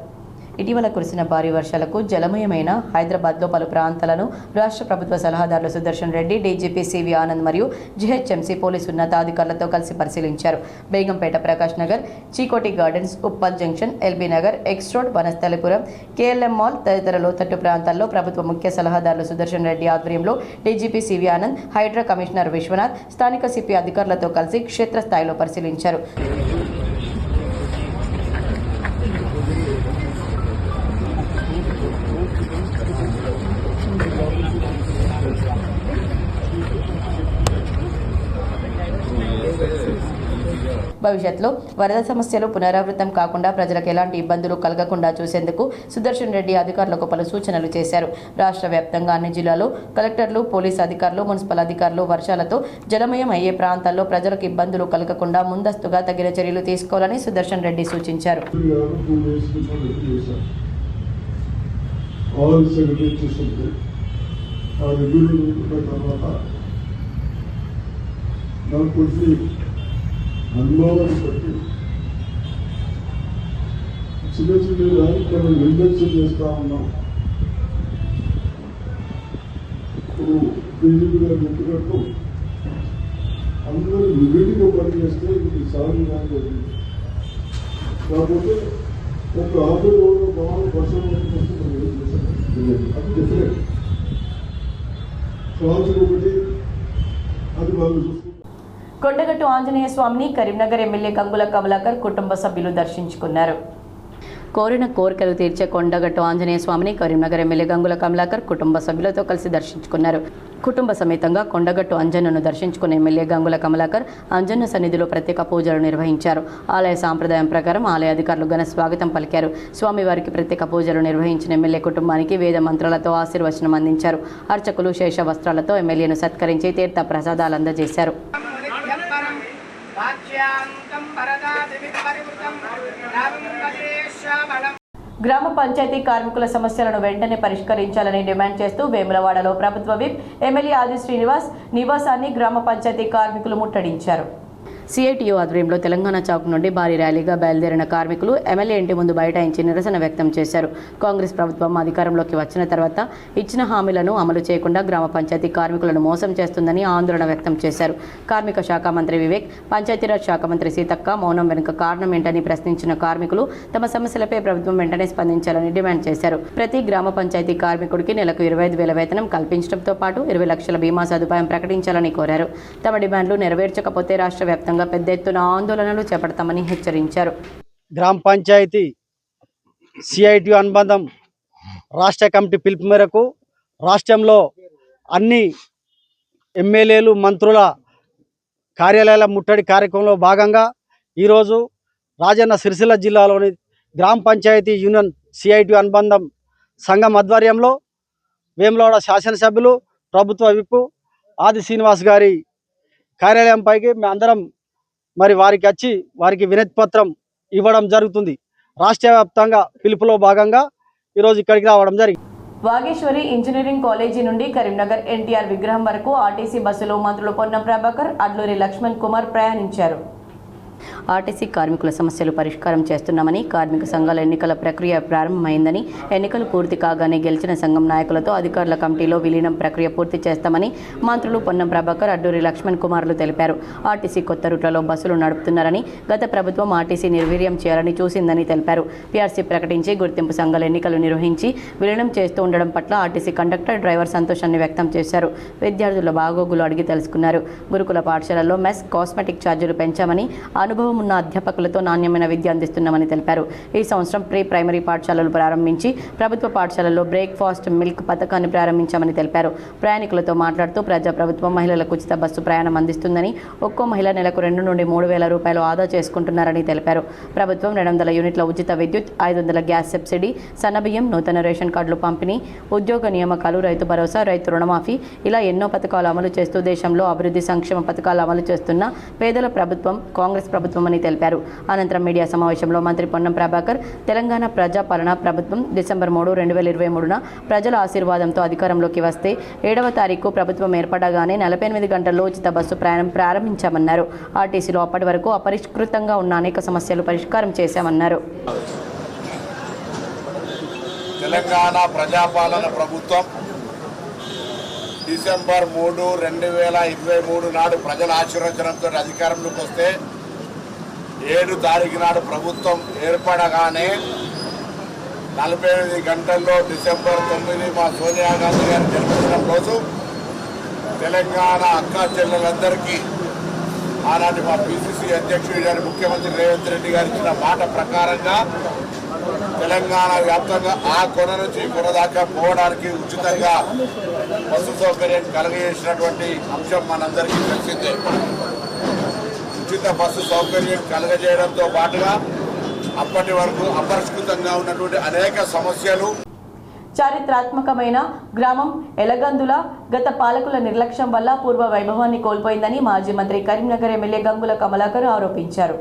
[SPEAKER 1] ఇటీవల కురిసిన భారీ వర్షాలకు జలమయమైన హైదరాబాద్లో పలు ప్రాంతాలను రాష్ట్ర ప్రభుత్వ సలహాదారులు సుదర్శన్ రెడ్డి, డీజీపీ సివి ఆనంద్ మరియు జీహెచ్ఎంసీ పోలీసు ఉన్నతాధికారులతో కలిసి పరిశీలించారు. Begumpet, Prakash Nagar, Chikoti gardens, Uppal junction, LB Nagar, X road, Vanasthalipuram, KLM mall తదితర లోతట్టు ప్రాంతాల్లో ప్రభుత్వ ముఖ్య సలహాదారులు సుదర్శన్ రెడ్డి ఆధ్వర్యంలో డీజీపీ సివి ఆనంద్, హైడ్రా కమిషనర్ విశ్వనాథ్, స్థానిక సిపి అధికారులతో కలిసి క్షేత్రస్థాయిలో పరిశీలించారు. భవిష్యత్తులో వరద సమస్యలు పునరావృతం కాకుండా ప్రజలకు ఎలాంటి ఇబ్బందులు కలగకుండా చూసేందుకు సుదర్శన్ రెడ్డి అధికారులకు పలు సూచనలు చేశారు. రాష్ట్ర వ్యాప్తంగా అన్ని జిల్లాల్లో కలెక్టర్లు, పోలీసు అధికారులు, మున్సిపల్ అధికారులు వర్షాలతో జలమయం అయ్యే ప్రాంతాల్లో ప్రజలకు ఇబ్బందులు కలగకుండా ముందస్తుగా తగిన చర్యలు తీసుకోవాలని సుదర్శన్ రెడ్డి సూచించారు.
[SPEAKER 5] అనుభవాన్ని బట్టి చిన్న చిన్న దానికి మనం నిర్లక్ష్యం చేస్తూ ఉన్నాం. ఇప్పుడు బీజేపీ గారు చెప్పినట్టు అందరూ విడిగా పనిచేస్తే ఇది సాధన జరిగింది. కాకపోతే ఒక ఆటోలో బాగా వర్షం వస్తే మనం ఏం చేస్తాం అది డిఫరెంట్ కాల్స్ ఒకటి అది వాళ్ళు చూసుకుంటాం.
[SPEAKER 1] కొండగట్టు ఆంజనేయ స్వామిని కరీంనగర్ ఎమ్మెల్యే గంగుల కమలాకర్ కుటుంబ సభ్యులు దర్శించుకున్నారు. కోరిన కోరికలు తీర్చే కొండగట్టు ఆంజనేయ స్వామిని కరీంనగర్ ఎమ్మెల్యే గంగుల కమలాకర్ కుటుంబ సభ్యులతో కలిసి దర్శించుకున్నారు. కుటుంబ సమేతంగా కొండగట్టు అంజన్నను దర్శించుకున్న ఎమ్మెల్యే గంగుల కమలాకర్ అంజన్న సన్నిధిలో ప్రత్యేక పూజలు నిర్వహించారు. ఆలయ సాంప్రదాయం ప్రకారం ఆలయ అధికారులు ఘన స్వాగతం పలికారు. స్వామివారికి ప్రత్యేక పూజలు నిర్వహించిన ఎమ్మెల్యే కుటుంబానికి వేద మంత్రాలతో ఆశీర్వచనం అందించారు. అర్చకులు శేష వస్త్రాలతో ఎమ్మెల్యేను సత్కరించి తీర్థ ప్రసాదాలు అందజేశారు. గ్రామ పంచాయతీ కార్మికుల సమస్యలను వెంటనే పరిష్కరించాలని డిమాండ్ చేస్తూ వేములవాడలో ప్రభుత్వ విప్ ఎమ్మెల్యే ఆది శ్రీనివాస్ నివాసాన్ని గ్రామ పంచాయతీ కార్మికులు ముట్టడించారు. సిఐటియు ఆధ్వర్యంలో తెలంగాణ చౌక్ నుండి భారీ ర్యాలీగా బయలుదేరిన కార్మికులు ఎమ్మెల్యే ఇంటి ముందు బైఠాయించి నిరసన వ్యక్తం చేశారు. కాంగ్రెస్ ప్రభుత్వం అధికారంలోకి వచ్చిన తర్వాత ఇచ్చిన హామీలను అమలు చేయకుండా గ్రామ పంచాయతీ కార్మికులను మోసం చేస్తుందని ఆందోళన వ్యక్తం చేశారు. కార్మిక శాఖ మంత్రి వివేక్, పంచాయతీరాజ్ శాఖ మంత్రి సీతక్క మౌనం వెనుక కారణం ఏంటని ప్రశ్నించిన కార్మికులు తమ సమస్యలపై ప్రభుత్వం వెంటనే స్పందించాలని డిమాండ్ చేశారు. ప్రతి గ్రామ పంచాయతీ కార్మికుడికి నెలకు 25,000 వేతనం కల్పించడంతో పాటు 20 లక్షల బీమా సదుపాయం ప్రకటించాలని కోరారు. తమ డిమాండ్లు నెరవేర్చకపోతే రాష్ట్ర వ్యాప్తంగా పెద్ద ఎత్తున ఆందోళనలు చేపడతామని హెచ్చరించారు.
[SPEAKER 6] గ్రామ పంచాయతీ సిఐటి అనుబంధం రాష్ట్ర కమిటీ పిలుపు మేరకు రాష్ట్రంలో అన్ని ఎమ్మెల్యేలు మంత్రుల కార్యాలయాల ముట్టడి కార్యక్రమంలో భాగంగా ఈరోజు రాజన్న సిరిసిల్ల జిల్లాలోని గ్రామ పంచాయతీ యూనియన్ సిఐటి అనుబంధం సంఘం ఆధ్వర్యంలో వేములవాడ శాసనసభ్యులు ప్రభుత్వ విప్ ఆది శ్రీనివాస్ గారి కార్యాలయం పైకి మేమందరం మరి వారికి వినతి పత్రం ఇవ్వడం జరుగుతుంది. రాష్ట్ర వ్యాప్తంగా పిలుపులో భాగంగా ఈరోజు ఇక్కడికి రావడం జరిగింది.
[SPEAKER 1] వాగేశ్వరి ఇంజనీరింగ్ కాలేజీ నుండి కరీంనగర్ ఎన్టీఆర్ విగ్రహం వరకు ఆర్టీసీ బస్సులో మంత్రులు పొన్నం ప్రభాకర్, అడ్లూరి లక్ష్మణ్ కుమార్ ప్రయాణించారు. ఆర్టీసీ కార్మికుల సమస్యలు పరిష్కారం చేస్తున్నామని, కార్మిక సంఘాల ఎన్నికల ప్రక్రియ ప్రారంభమైందని, ఎన్నికలు పూర్తి కాగానే గెలిచిన సంఘం నాయకులతో అధికారుల కమిటీలో విలీనం ప్రక్రియ పూర్తి చేస్తామని మంత్రులు పొన్నం ప్రభాకర్, అడ్డూరి లక్ష్మణ్ కుమార్లు తెలిపారు. ఆర్టీసీ కొత్త రూట్లలో బస్సులు నడుపుతున్నారని, గత ప్రభుత్వం ఆర్టీసీ నిర్వీర్యం చేయాలని చూసిందని తెలిపారు. పీఆర్సీ ప్రకటించి గుర్తింపు సంఘాల ఎన్నికలు నిర్వహించి విలీనం చేస్తూ ఉండడం పట్ల ఆర్టీసీ కండక్టర్, డ్రైవర్ సంతోషాన్ని వ్యక్తం చేశారు. విద్యార్థుల బాగోగులు అడిగి తెలుసుకున్నారు. గురుకుల పాఠశాలల్లో మెస్, కాస్మెటిక్ ఛార్జీలు పెంచామని, అనుభవం ఉన్న అధ్యాపకులతో నాణ్యమైన విద్య అందిస్తున్నామని తెలిపారు. ఈ సంవత్సరం ప్రీ ప్రైమరీ పాఠశాలలు ప్రారంభించి ప్రభుత్వ పాఠశాలల్లో బ్రేక్ఫాస్ట్, మిల్క్ పథకాన్ని ప్రారంభించామని తెలిపారు. ప్రయాణికులతో మాట్లాడుతూ ప్రజాప్రభుత్వం మహిళలకు ఉచిత బస్సు ప్రయాణం అందిస్తుందని, ఒక్కో మహిళ నెలకు 2 నుండి 3,000 రూపాయలు ఆదా చేసుకుంటున్నారని తెలిపారు. ప్రభుత్వం 200 యూనిట్ల ఉచిత విద్యుత్, 500 గ్యాస్ సబ్సిడీ, సన్నబియ్యం, నూతన రేషన్ కార్డులు పంపిణీ, ఉద్యోగ నియామకాలు, రైతు భరోసా, రైతు రుణమాఫీ ఇలా ఎన్నో పథకాలు అమలు చేస్తూ దేశంలో అభివృద్ధి సంక్షేమ పథకాలు అమలు చేస్తున్న పేదల ప్రభుత్వం కాంగ్రెస్ ప్రభుత్వం అని తెలిపారు. అనంతరం మీడియా సమావేశంలో మంత్రి పొన్నం ప్రభాకర్, తెలంగాణ ప్రజాపాలన ప్రభుత్వం డిసెంబర్ 3, 2023న ప్రజల ఆశీర్వాదంతో అధికారంలోకి వస్తే 7వ తారీఖు ప్రభుత్వం ఏర్పడగానే 48 గంటల్లో ఉచిత బస్సు ప్రయాణం ప్రారంభించామన్నారు. ఆర్టీసీలో అప్పటి వరకు అపరిష్కృతంగా ఉన్న అనేక సమస్యలు పరిష్కారం చేశామన్నారు.
[SPEAKER 3] తెలంగాణ ప్రజాపాలన ప్రభుత్వం డిసెంబర్ 3, 2023 నాడు ప్రజల ఆశీర్వచనంతో అధికారంలోకి వస్తే 7 తారీఖు నాడు ప్రభుత్వం ఏర్పడగానే 48 గంటల్లో డిసెంబర్ 9 మా సోనియా గాంధీ గారి జన్మదినం రోజు తెలంగాణ అక్కా చెల్లెలందరికీ ఆనాటి మా పిసిసి అధ్యక్షుడు గారి ముఖ్యమంత్రి రేవంత్ రెడ్డి గారు ఇచ్చిన మాట ప్రకారంగా తెలంగాణ వ్యాప్తంగా ఆ కొన నుంచి ఈ కొన దాకా పోవడానికి ఉచితంగా బస్సు సౌకర్యం కలుగజేసినటువంటి అంశం మనందరికీ తెలిసిందే. ఉచిత బస్సు సౌకర్యం కలుగజేయడంతో పాటుగా అప్పటి వరకు అపరిష్కృతంగా ఉన్నటువంటి అనేక సమస్యలు.
[SPEAKER 1] చారిత్రాత్మకమైన గ్రామం ఎలగందుల గత పాలకుల నిర్లక్ష్యం వల్ల పూర్వ వైభవాన్ని కోల్పోయిందని మాజీ మంత్రి కరీంనగర్ ఎమ్మెల్యే గంగుల కమలాకర్ ఆరోపించారు.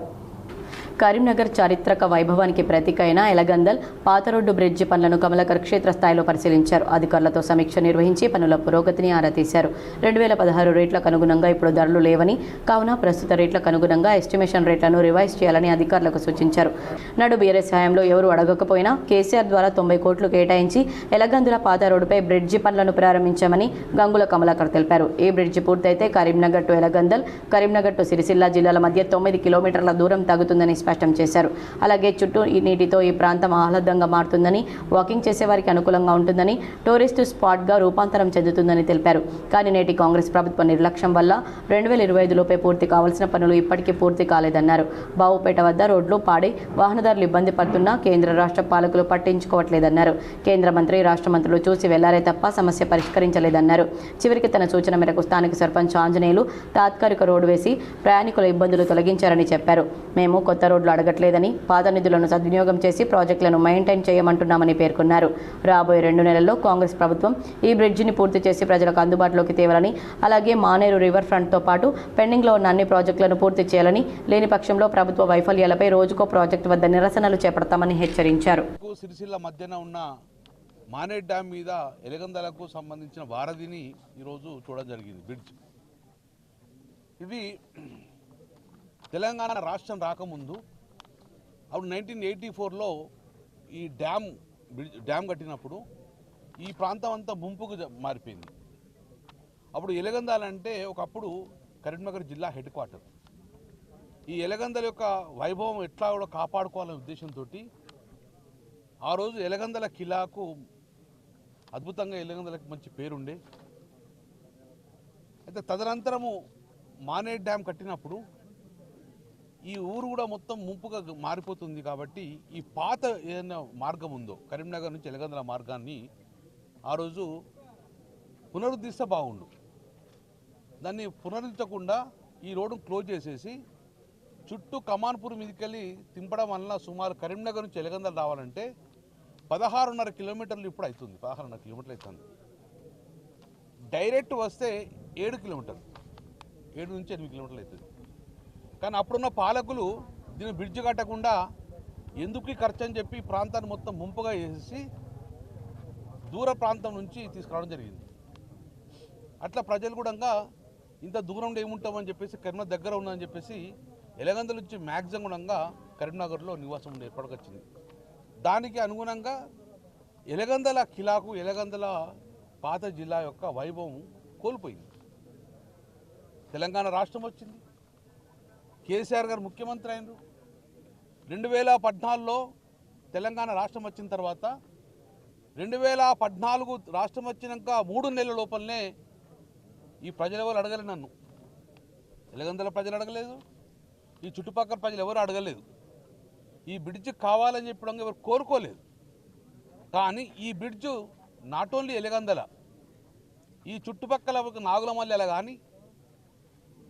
[SPEAKER 1] కరీంనగర్ చారిత్రక వైభవానికి ప్రతీక అయిన ఎలగందల్ పాత రోడ్డు బ్రిడ్జి పనులను కమలాకర్ క్షేత్రస్థాయిలో పరిశీలించారు. అధికారులతో సమీక్ష నిర్వహించి పనుల పురోగతిని ఆరా తీశారు. 2016 రేట్లకు అనుగుణంగా ఇప్పుడు ధరలు లేవని, కావున ప్రస్తుత రేట్లకు అనుగుణంగా ఎస్టిమేషన్ రేట్లను రివైజ్ చేయాలని అధికారులకు సూచించారు. నాడు బీఆర్ఎస్ హయాంలో ఎవరు అడగకపోయినా కేసీఆర్ ద్వారా 90 కోట్లు కేటాయించి ఎలగందుల పాత రోడ్డుపై బ్రిడ్జి పనులను ప్రారంభించామని గంగుల కమలాకర్ తెలిపారు. ఈ బ్రిడ్జి పూర్తయితే కరీంనగర్ టు ఎలగందల్, కరీంనగర్ టు సిరిసిల్ల జిల్లాల మధ్య 9 కిలోమీటర్ల దూరం తగ్గుతుందని స్పష్టం చేశారు. అలాగే చుట్టూ ఈ నీటితో ఈ ప్రాంతం ఆహ్లాదంగా మారుతుందని, వాకింగ్ చేసేవారికి అనుకూలంగా ఉంటుందని, టూరిస్టు స్పాట్గా రూపాంతరం చెందుతుందని తెలిపారు. కానీ నేటి కాంగ్రెస్ ప్రభుత్వ నిర్లక్ష్యం వల్ల 2025లోపే పూర్తి కావాల్సిన పనులు ఇప్పటికీ పూర్తి కాలేదన్నారు. బావుపేట వద్ద రోడ్లు పాడి వాహనదారులు ఇబ్బంది పడుతున్నా కేంద్ర రాష్ట్ర పాలకులు పట్టించుకోవట్లేదన్నారు. కేంద్ర మంత్రి, రాష్ట్ర మంత్రులు చూసి వెళ్లారే తప్ప సమస్య పరిష్కరించలేదన్నారు. చివరికి తన సూచన మేరకు స్థానిక సర్పంచ్ ఆంజనేయులు తాత్కాలిక రోడ్డు వేసి ప్రయాణికుల ఇబ్బందులు తొలగించారని చెప్పారు. మేము కొత్త రోడ్లు అడగట్లేదని, పాత నిధులను సద్వినియోగం చేసి ప్రాజెక్టులను మెయింటైన్ చేయమంటున్నామని పేర్కొన్నారు. రాబోయే 2 నెలల్లో కాంగ్రెస్ ప్రభుత్వం ఈ బ్రిడ్జిని పూర్తి చేసి ప్రజలకు అందుబాటులోకి తేవాలని, అలాగే మానేరు రివర్ ఫ్రంట్తో పాటు పెండింగ్లో ఉన్న అన్ని ప్రాజెక్టులను పూర్తి చేయాలని, లేని పక్షంలో ప్రభుత్వ వైఫల్యాలపై రోజుకో ప్రాజెక్టు వద్ద నిరసనలు చేపడతామని హెచ్చరించారు.
[SPEAKER 7] సిరిసిల్ల మధ్యన ఉన్న మానేరు డ్యామ్ మీద ఎలగందలకు సంబంధించిన వారధిని ఈరోజు చూడడం జరిగింది. బ్రిడ్జ్ ఇది తెలంగాణ రాష్ట్రం రాకముందు అప్పుడు 1984లో ఈ డ్యామ్ కట్టినప్పుడు ఈ ప్రాంతం అంతా ముంపుకు మారిపోయింది. అప్పుడు ఎలగందాల అంటే ఒకప్పుడు కరీంనగర్ జిల్లా హెడ్ క్వార్టర్. ఈ ఎలగందల యొక్క వైభవం ఎట్లా కూడా కాపాడుకోవాలనే ఉద్దేశంతో ఆ రోజు ఎలగందల కిలాకు అద్భుతంగా ఎలగందలకు మంచి పేరుండే. అయితే తదనంతరము మానేరు డ్యామ్ కట్టినప్పుడు ఈ ఊరు కూడా మొత్తం ముంపుగా మారిపోతుంది. కాబట్టి ఈ పాత ఏదైనా మార్గం ఉందో కరీంనగర్ నుంచి ఎలగందల మార్గాన్ని ఆ రోజు పునరుద్ధరిస్తే బాగుండు. దాన్ని పునరుద్ధరించకుండా ఈ రోడ్డును క్లోజ్ చేసేసి చుట్టూ కమాన్పూర్ మీదకెళ్ళి తింపడం వల్ల సుమారు కరీంనగర్ నుంచి ఎలగందల రావాలంటే 16.5 కిలోమీటర్లు ఇప్పుడు అవుతుంది. 16.5 కిలోమీటర్లు అవుతుంది. డైరెక్ట్ వస్తే 7 కిలోమీటర్లు, 7 నుంచి 8 కిలోమీటర్లు అవుతుంది. కానీ అప్పుడున్న పాలకులు దీన్ని బ్రిడ్జ్ కట్టకుండా ఎందుకు ఖర్చు అని చెప్పి ప్రాంతాన్ని మొత్తం ముంపుగా చేసి దూర ప్రాంతం నుంచి తీసుకురావడం జరిగింది. అట్లా ప్రజలు కూడా ఇంత దూరంలో ఏముంటామని చెప్పేసి కరీంనగర్ దగ్గర ఉందని చెప్పేసి ఎలగందల నుంచి మ్యాక్సిమం గుణంగా కరీంనగర్లో నివాసం ఏర్పడకొచ్చింది. దానికి అనుగుణంగా ఎలగందల కిలాకు, ఎలగందల పాత జిల్లా యొక్క వైభవం కోల్పోయింది. తెలంగాణ రాష్ట్రం వచ్చింది, కేసీఆర్ గారు ముఖ్యమంత్రి అయినరు. 2014లో తెలంగాణ రాష్ట్రం వచ్చిన తర్వాత 2014 రాష్ట్రం వచ్చినాక 3 నెలల లోపలనే ఈ ప్రజలు ఎవరు అడగలేదు. నన్ను ఎలగందల ప్రజలు అడగలేదు, ఈ చుట్టుపక్కల ప్రజలు ఎవరు అడగలేదు. ఈ బ్రిడ్జ్ కావాలని చెప్పడం ఎవరు కోరుకోలేదు. కానీ ఈ బ్రిడ్జ్ నాట్ ఓన్లీ ఎలగందల, ఈ చుట్టుపక్కల నాగులమల్లెల కానీ,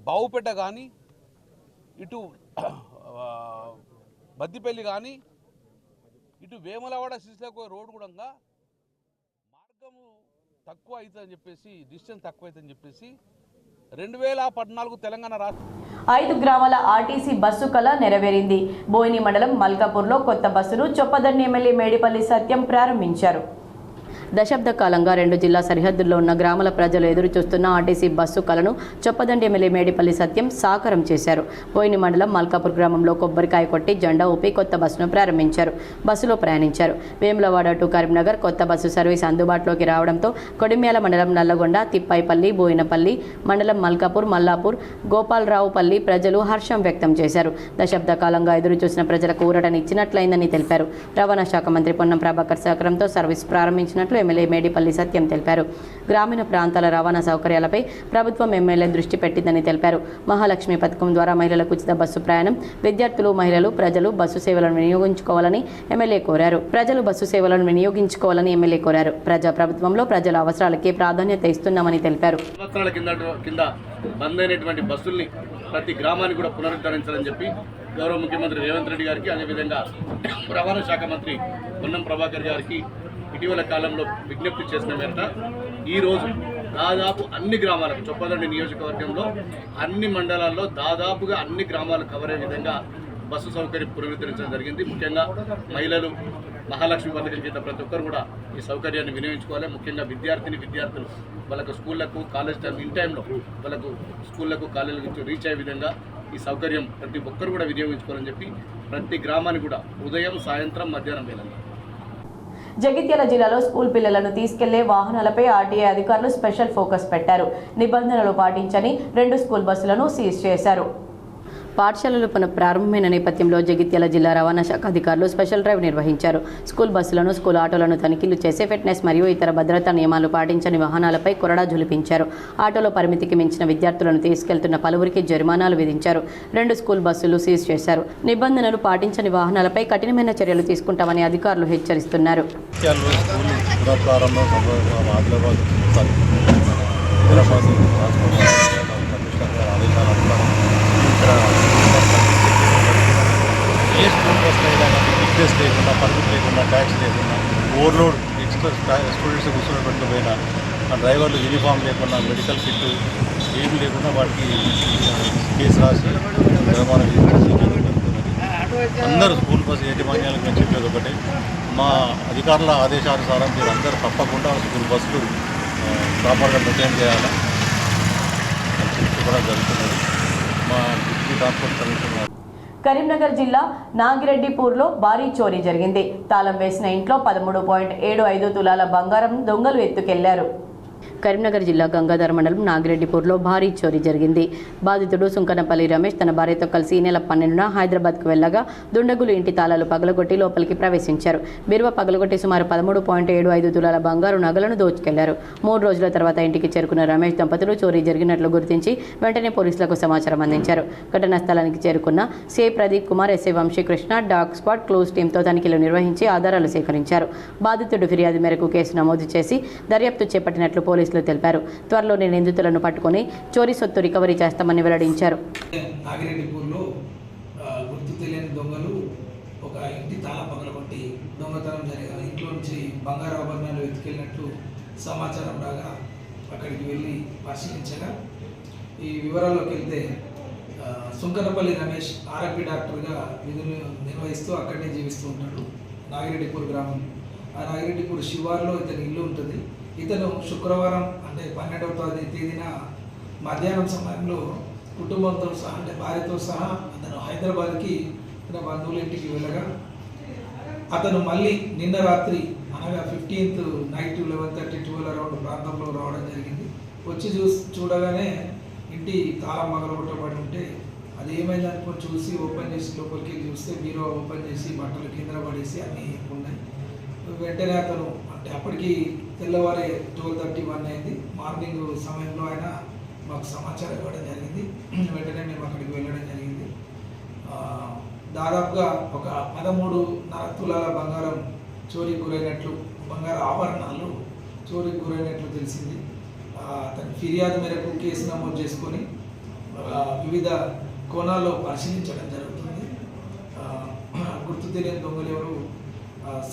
[SPEAKER 7] బావుపేట కానీ, ఇటు బద్దిపల్లి కానీ, ఇటు వేములవాడ సిరిసిల్లకు రోడ్డు కూడా మార్గము తక్కువ అవుతుందని చెప్పేసి, డిస్టెన్స్ తక్కువ అవుతుందని చెప్పేసి 2014 తెలంగాణ రాష్ట్రం
[SPEAKER 1] 5 గ్రామాల ఆర్టీసీ బస్సు కళ నెరవేరింది. బోయిని మండలం మల్కాపూర్లో కొత్త బస్సును చొప్పదండి ఎమ్మెల్యే మేడిపల్లి సత్యం ప్రారంభించారు. దశాబ్ద కాలంగా 2 జిల్లా సరిహద్దుల్లో ఉన్న గ్రామాల ప్రజలు ఎదురు చూస్తున్న ఆర్టీసీ బస్సు కలను చొప్పదండి ఎమ్మెల్యే మేడిపల్లి సత్యం సాకారం చేశారు. బోయిని మండలం మల్కాపూర్ గ్రామంలో కొబ్బరికాయ కొట్టి జెండా ఊపి కొత్త బస్సును ప్రారంభించారు. బస్సులో ప్రయాణించారు. వేములవాడ టు కరీంనగర్ కొత్త బస్సు సర్వీస్ అందుబాటులోకి రావడంతో కొడిమ్యాల మండలం నల్లగొండ, తిప్పాయిపల్లి, బోయినపల్లి మండలం మల్కాపూర్, మల్లాపూర్, గోపాలరావుపల్లి ప్రజలు హర్షం వ్యక్తం చేశారు. దశాబ్ద కాలంగా ఎదురు చూసిన ప్రజలకు ఊరటనిచ్చినట్లయిందని తెలిపారు. రవాణా శాఖ మంత్రి పొన్నం ప్రభాకర్ సహకారంతో సర్వీస్ ప్రారంభించినట్లు ఎమ్మెల్యే మేడిపల్లి సత్యం తెలిపారు. గ్రామీణ ప్రాంతాల రవాణా సౌకర్యాలపై ప్రభుత్వం ఎమ్మెల్యే దృష్టి పెట్టిందని తెలిపారు. మహాలక్ష్మి పథకం ద్వారా మహిళలకు ఉచిత బస్సు ప్రయాణం, విద్యార్థులు, మహిళలు, ప్రజలు బస్సు సేవలను వినియోగించుకోవాలని ఎమ్మెల్యే కోరారు. ప్రజా ప్రభుత్వంలో ప్రజల అవసరాలకే ప్రాధాన్యత ఇస్తున్నామని తెలిపారు.
[SPEAKER 8] సంవత్సరాల కింద బంద్ అయినటువంటి బస్సుల్ని ప్రతి గ్రామానికి కూడా పునరుద్ధరించాలని చెప్పి గౌరవ ముఖ్యమంత్రి రేవంత్ రెడ్డి గారికి, అదేవిధంగా రవాణా శాఖ మంత్రి పొన్నం ప్రభాకర్ గారికి ఇటీవల కాలంలో విజ్ఞప్తి చేసిన మేర ఈరోజు దాదాపు అన్ని గ్రామాలకు, చొప్పదండి నియోజకవర్గంలో అన్ని మండలాల్లో దాదాపుగా అన్ని గ్రామాలు కవర్ అయ్యే విధంగా బస్సు సౌకర్యం పునరుద్ధరించడం జరిగింది. ముఖ్యంగా మహిళలు మహాలక్ష్మి పథకం కింద ప్రతి ఒక్కరు కూడా ఈ సౌకర్యాన్ని వినియోగించుకోవాలి. ముఖ్యంగా విద్యార్థులు వాళ్ళకు స్కూళ్లకు కాలేజ్ టైం ఇన్ టైంలో వాళ్ళకు స్కూళ్లకు కాలేజీలకు రీచ్ అయ్యే విధంగా ఈ సౌకర్యం ప్రతి ఒక్కరు కూడా వినియోగించుకోవాలని చెప్పి ప్రతి గ్రామానికి కూడా ఉదయం సాయంత్రం మధ్యాహ్నం వేళల్లో.
[SPEAKER 1] జగిత్యాల జిల్లాలో స్కూల్ పిల్లలను తీసుకెళ్లే వాహనాలపై ఆర్టీఏ అధికారులు స్పెషల్ ఫోకస్ పెట్టారు. నిబంధనలు పాటించని 2 స్కూల్ బస్సులను సీజ్ చేశారు. పాఠశాలలు పునఃప్రారంభమైన నేపథ్యంలో జగిత్యాల జిల్లా రవాణా శాఖ అధికారులు స్పెషల్ డ్రైవ్ నిర్వహించారు. స్కూల్ బస్సులను, స్కూల్ ఆటోలను తనిఖీలు చేసి ఫిట్నెస్ మరియు ఇతర భద్రతా నియమాలు పాటించని వాహనాలపై కొరడా జులిపించారు. ఆటోలో పరిమితికి మించిన విద్యార్థులను తీసుకెళ్తున్న పలువురికి జరిమానాలు విధించారు. 2 స్కూల్ బస్సులు సీజ్ చేశారు. నిబంధనలు పాటించని వాహనాలపై కఠినమైన చర్యలు తీసుకుంటామని అధికారులు హెచ్చరిస్తున్నారు.
[SPEAKER 9] ఏ స్కూల్ బస్సులో అయినా కానీ ఫిట్నెస్ లేకుండా, పర్మిట్ లేకుండా, ట్యాక్స్ లేకుండా, ఓవర్లోడ్ ఎక్స్ట్రా స్టూడెంట్స్ కూర్చోబెట్టకపోయినా, డ్రైవర్లు యూనిఫామ్ లేకుండా, మెడికల్ కిట్ ఏమి లేకుండా వాటికి కేసు రాసి జరిమానా విధించడం. అందరూ స్కూల్ బస్సు యాజమాన్యాలకు మేము చెప్పేది ఒకటే, మా అధికారుల ఆదేశానుసారం మీరు అందరూ తప్పకుండా స్కూల్ బస్సులు ప్రాపర్గా మెయింటైన్ చేయాలని చెప్పడం జరుగుతున్నది. మా డిస్ట్రిక్ట్ ట్రాన్స్పోర్ట్ కమిషనర్
[SPEAKER 1] కరీంనగర్ జిల్లా నాగిరెడ్డిపూర్లో భారీ చోరీ జరిగింది. తాళం వేసిన ఇంట్లో 13.75 తులాల బంగారం దొంగలు ఎత్తుకెళ్లారు. కరీంనగర్ జిల్లా గంగాధర మండలం నాగిరెడ్డిపూర్లో భారీ చోరీ జరిగింది. బాధితుడు సుంకనపల్లి రమేష్ తన భార్యతో కలిసి ఈ నెల 12న హైదరాబాద్కు వెళ్లగా దుండగులు ఇంటి తాళాలు పగలగొట్టి లోపలికి ప్రవేశించారు. బీరువా పగలగొట్టి సుమారు 13.75 తులాల బంగారు నగలను దోచుకెళ్లారు. 3 రోజుల తర్వాత ఇంటికి చేరుకున్న రమేష్ దంపతులు చోరీ జరిగినట్లు గుర్తించి వెంటనే పోలీసులకు సమాచారం అందించారు. ఘటనా స్థలానికి చేరుకున్న CI Pradeep Kumar, SI Vamsikrishna, dog squad, clues టీంతో తనిఖీలు నిర్వహించి ఆధారాలు సేకరించారు. బాధితుడు ఫిర్యాదు మేరకు కేసు నమోదు చేసి దర్యాప్తు చేపట్టినట్లు పోలీసులు తెలిపారు. త్వరలోనే నిందితులను పట్టుకుని చోరీ సొత్తు రికవరీ చేస్తామని వెల్లడించారు.
[SPEAKER 10] నాగిరెడ్డిపూర్లో గుర్తు తెలియని దొంగలు ఒక ఇంటి తాళం పగలగొట్టి దొంగతనం జరిగిన ఇంట్లో నుంచి బంగారు ఆభరణాలు ఎత్తుకెళ్ళినట్లు సమాచారం రాగా అక్కడికి వెళ్ళి పరిశీలించగా ఈ వివరాల్లోకి వెళ్తే సుంకనపల్లి రమేష్ ఆర్ఎంపీ డాక్టర్గా విధులు నిర్వహిస్తూ అక్కడనే జీవిస్తూ ఉంటాడు. నాగిరెడ్డిపూర్ గ్రామం. ఆ నాగిరెడ్డిపూర్ శివార్లో ఇతని ఇల్లు ఉంటుంది. ఇతను శుక్రవారం అంటే 12వ తేదీన మధ్యాహ్నం సమయంలో కుటుంబంతో సహా అంటే భార్యతో సహా అతను హైదరాబాద్కి తన బంధువుల ఇంటికి వెళ్ళగా అతను మళ్ళీ నిన్న రాత్రి అనగా 15th నైట్ 11:30-12 అరౌండ్ ప్రాంతంలో రావడం జరిగింది. వచ్చి చూడగానే ఇంటి తాళం పగలగొట్టబడి ఉంటే అది ఏమైంది అనుకుని చూసి ఓపెన్ చేసి లోపలికి చూస్తే బీరో ఓపెన్ చేసి బట్టలు కింద పడేసి అన్నీ ఉన్నాయి. వెంటనే అతను అంటే అప్పటికి తెల్లవారే 12:31 అయింది. మార్నింగ్ సమయంలో ఆయన మాకు సమాచారం ఇవ్వడం జరిగింది. వెంటనే మేము అక్కడికి వెళ్ళడం జరిగింది. దాదాపుగా ఒక 13.5 తులాల బంగారం చోరీకి గురైనట్లు, బంగారు ఆభరణాలు చోరీకి గురైనట్లు తెలిసింది. అతని ఫిర్యాదు మేరకు కేసు నమోదు చేసుకొని వివిధ కోణాల్లో పరిశీలించడం జరుగుతుంది. గుర్తు తెలియని దొంగలు ఎవరు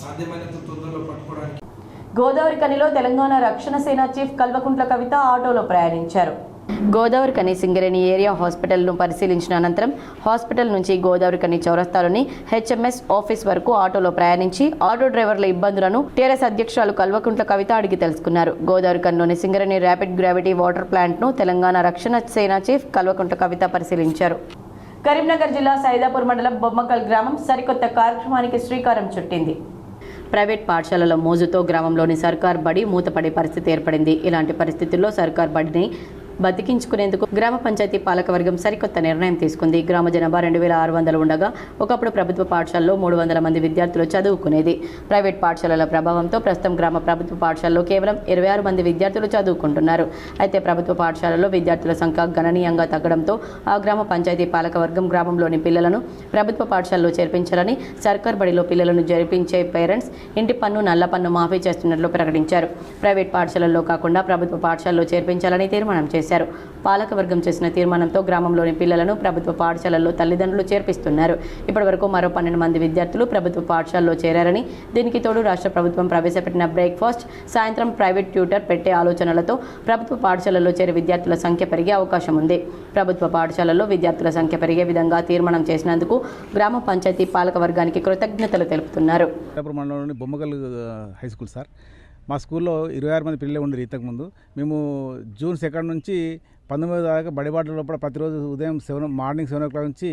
[SPEAKER 10] సాధ్యమైనంత తొందరలో పట్టుకోవడానికి.
[SPEAKER 1] గోదావరి కనిలో తెలంగాణ రక్షణ సేన చీఫ్ కల్వకుంట్ల కవిత ఆటోలో ప్రయాణించారు. గోదావరి కని సింగరేణి ఏరియా హాస్పిటల్ను పరిశీలించిన అనంతరం హాస్పిటల్ నుంచి గోదావరి కని చౌరస్తాలోని హెచ్ఎంఎస్ ఆఫీస్ వరకు ఆటోలో ప్రయాణించి ఆటో డ్రైవర్ల ఇబ్బందులను టీఆర్ఎస్ అధ్యక్షురాలు కల్వకుంట్ల కవిత అడిగి తెలుసుకున్నారు. గోదావరి కనిలోని సింగరేణి ర్యాపిడ్ గ్రావిటీ వాటర్ ప్లాంట్ను తెలంగాణ రక్షణ సేన చీఫ్ కల్వకుంట్ల కవిత పరిశీలించారు. కరీంనగర్ జిల్లా సైదాపూర్ మండలం బొమ్మకల్ గ్రామం సరికొత్త కార్యక్రమానికి శ్రీకారం చుట్టింది. ప్రైవేట్ పాఠశాలల మోజుతో గ్రామంలోని సర్కార్ బడి మూతపడే పరిస్థితి ఏర్పడింది. ఇలాంటి పరిస్థితుల్లో సర్కార్ బడిని బతికించుకునేందుకు గ్రామ పంచాయతీ పాలకవర్గం సరికొత్త నిర్ణయం తీసుకుంది. గ్రామ జనాభా 2600 ఉండగా ఒకప్పుడు ప్రభుత్వ పాఠశాలలో 300 మంది విద్యార్థులు చదువుకునేది. ప్రైవేట్ పాఠశాలల ప్రభావంతో ప్రస్తుతం గ్రామ ప్రభుత్వ పాఠశాలలో కేవలం 26 మంది విద్యార్థులు చదువుకుంటున్నారు. అయితే ప్రభుత్వ పాఠశాలలో విద్యార్థుల సంఖ్య గణనీయంగా తగ్గడంతో ఆ గ్రామ పంచాయతీ పాలకవర్గం గ్రామంలోని పిల్లలను ప్రభుత్వ పాఠశాలలో చేర్పించాలని, సర్కార్ బడిలో పిల్లలను చేర్పించే పేరెంట్స్ ఇంటి పన్ను, నల్ల పన్ను మాఫీ చేస్తున్నట్లు ప్రకటించారు. ప్రైవేట్ పాఠశాలల్లో కాకుండా ప్రభుత్వ పాఠశాలలో చేర్పించాలని తీర్మానం చేశారు. చేశారు. పాలకవర్గం చేసిన తీర్మానంతో గ్రామంలోని పిల్లలను ప్రభుత్వ పాఠశాలల్లో తల్లిదండ్రులు చేర్పిస్తున్నారు. ఇప్పటివరకు మరో 12 మంది విద్యార్థులు ప్రభుత్వ పాఠశాలలో చేరారని, దీనికి తోడు రాష్ట్ర ప్రభుత్వం ప్రవేశపెట్టిన బ్రేక్ఫాస్ట్, సాయంత్రం ప్రైవేట్ ట్యూటర్ పెట్టే ఆలోచనలతో ప్రభుత్వ పాఠశాలల్లో చేరే విద్యార్థుల సంఖ్య పెరిగే అవకాశం ఉంది. ప్రభుత్వ పాఠశాలల్లో విద్యార్థుల సంఖ్య పెరిగే విధంగా తీర్మానం చేసినందుకు గ్రామ పంచాయతీ పాలకవర్గానికి కృతజ్ఞతలు తెలుపుతున్నారు.
[SPEAKER 11] మండలంలోని బొమ్మగల్ హై స్కూల్ సార్, మా స్కూల్లో 26 మంది పిల్లలు ఉండరు. ఇంతకుముందు మేము జూన్ 2 నుంచి 19 దాకా బడిబాటల లోపల ప్రతిరోజు ఉదయం మార్నింగ్ 7 o'clock నుంచి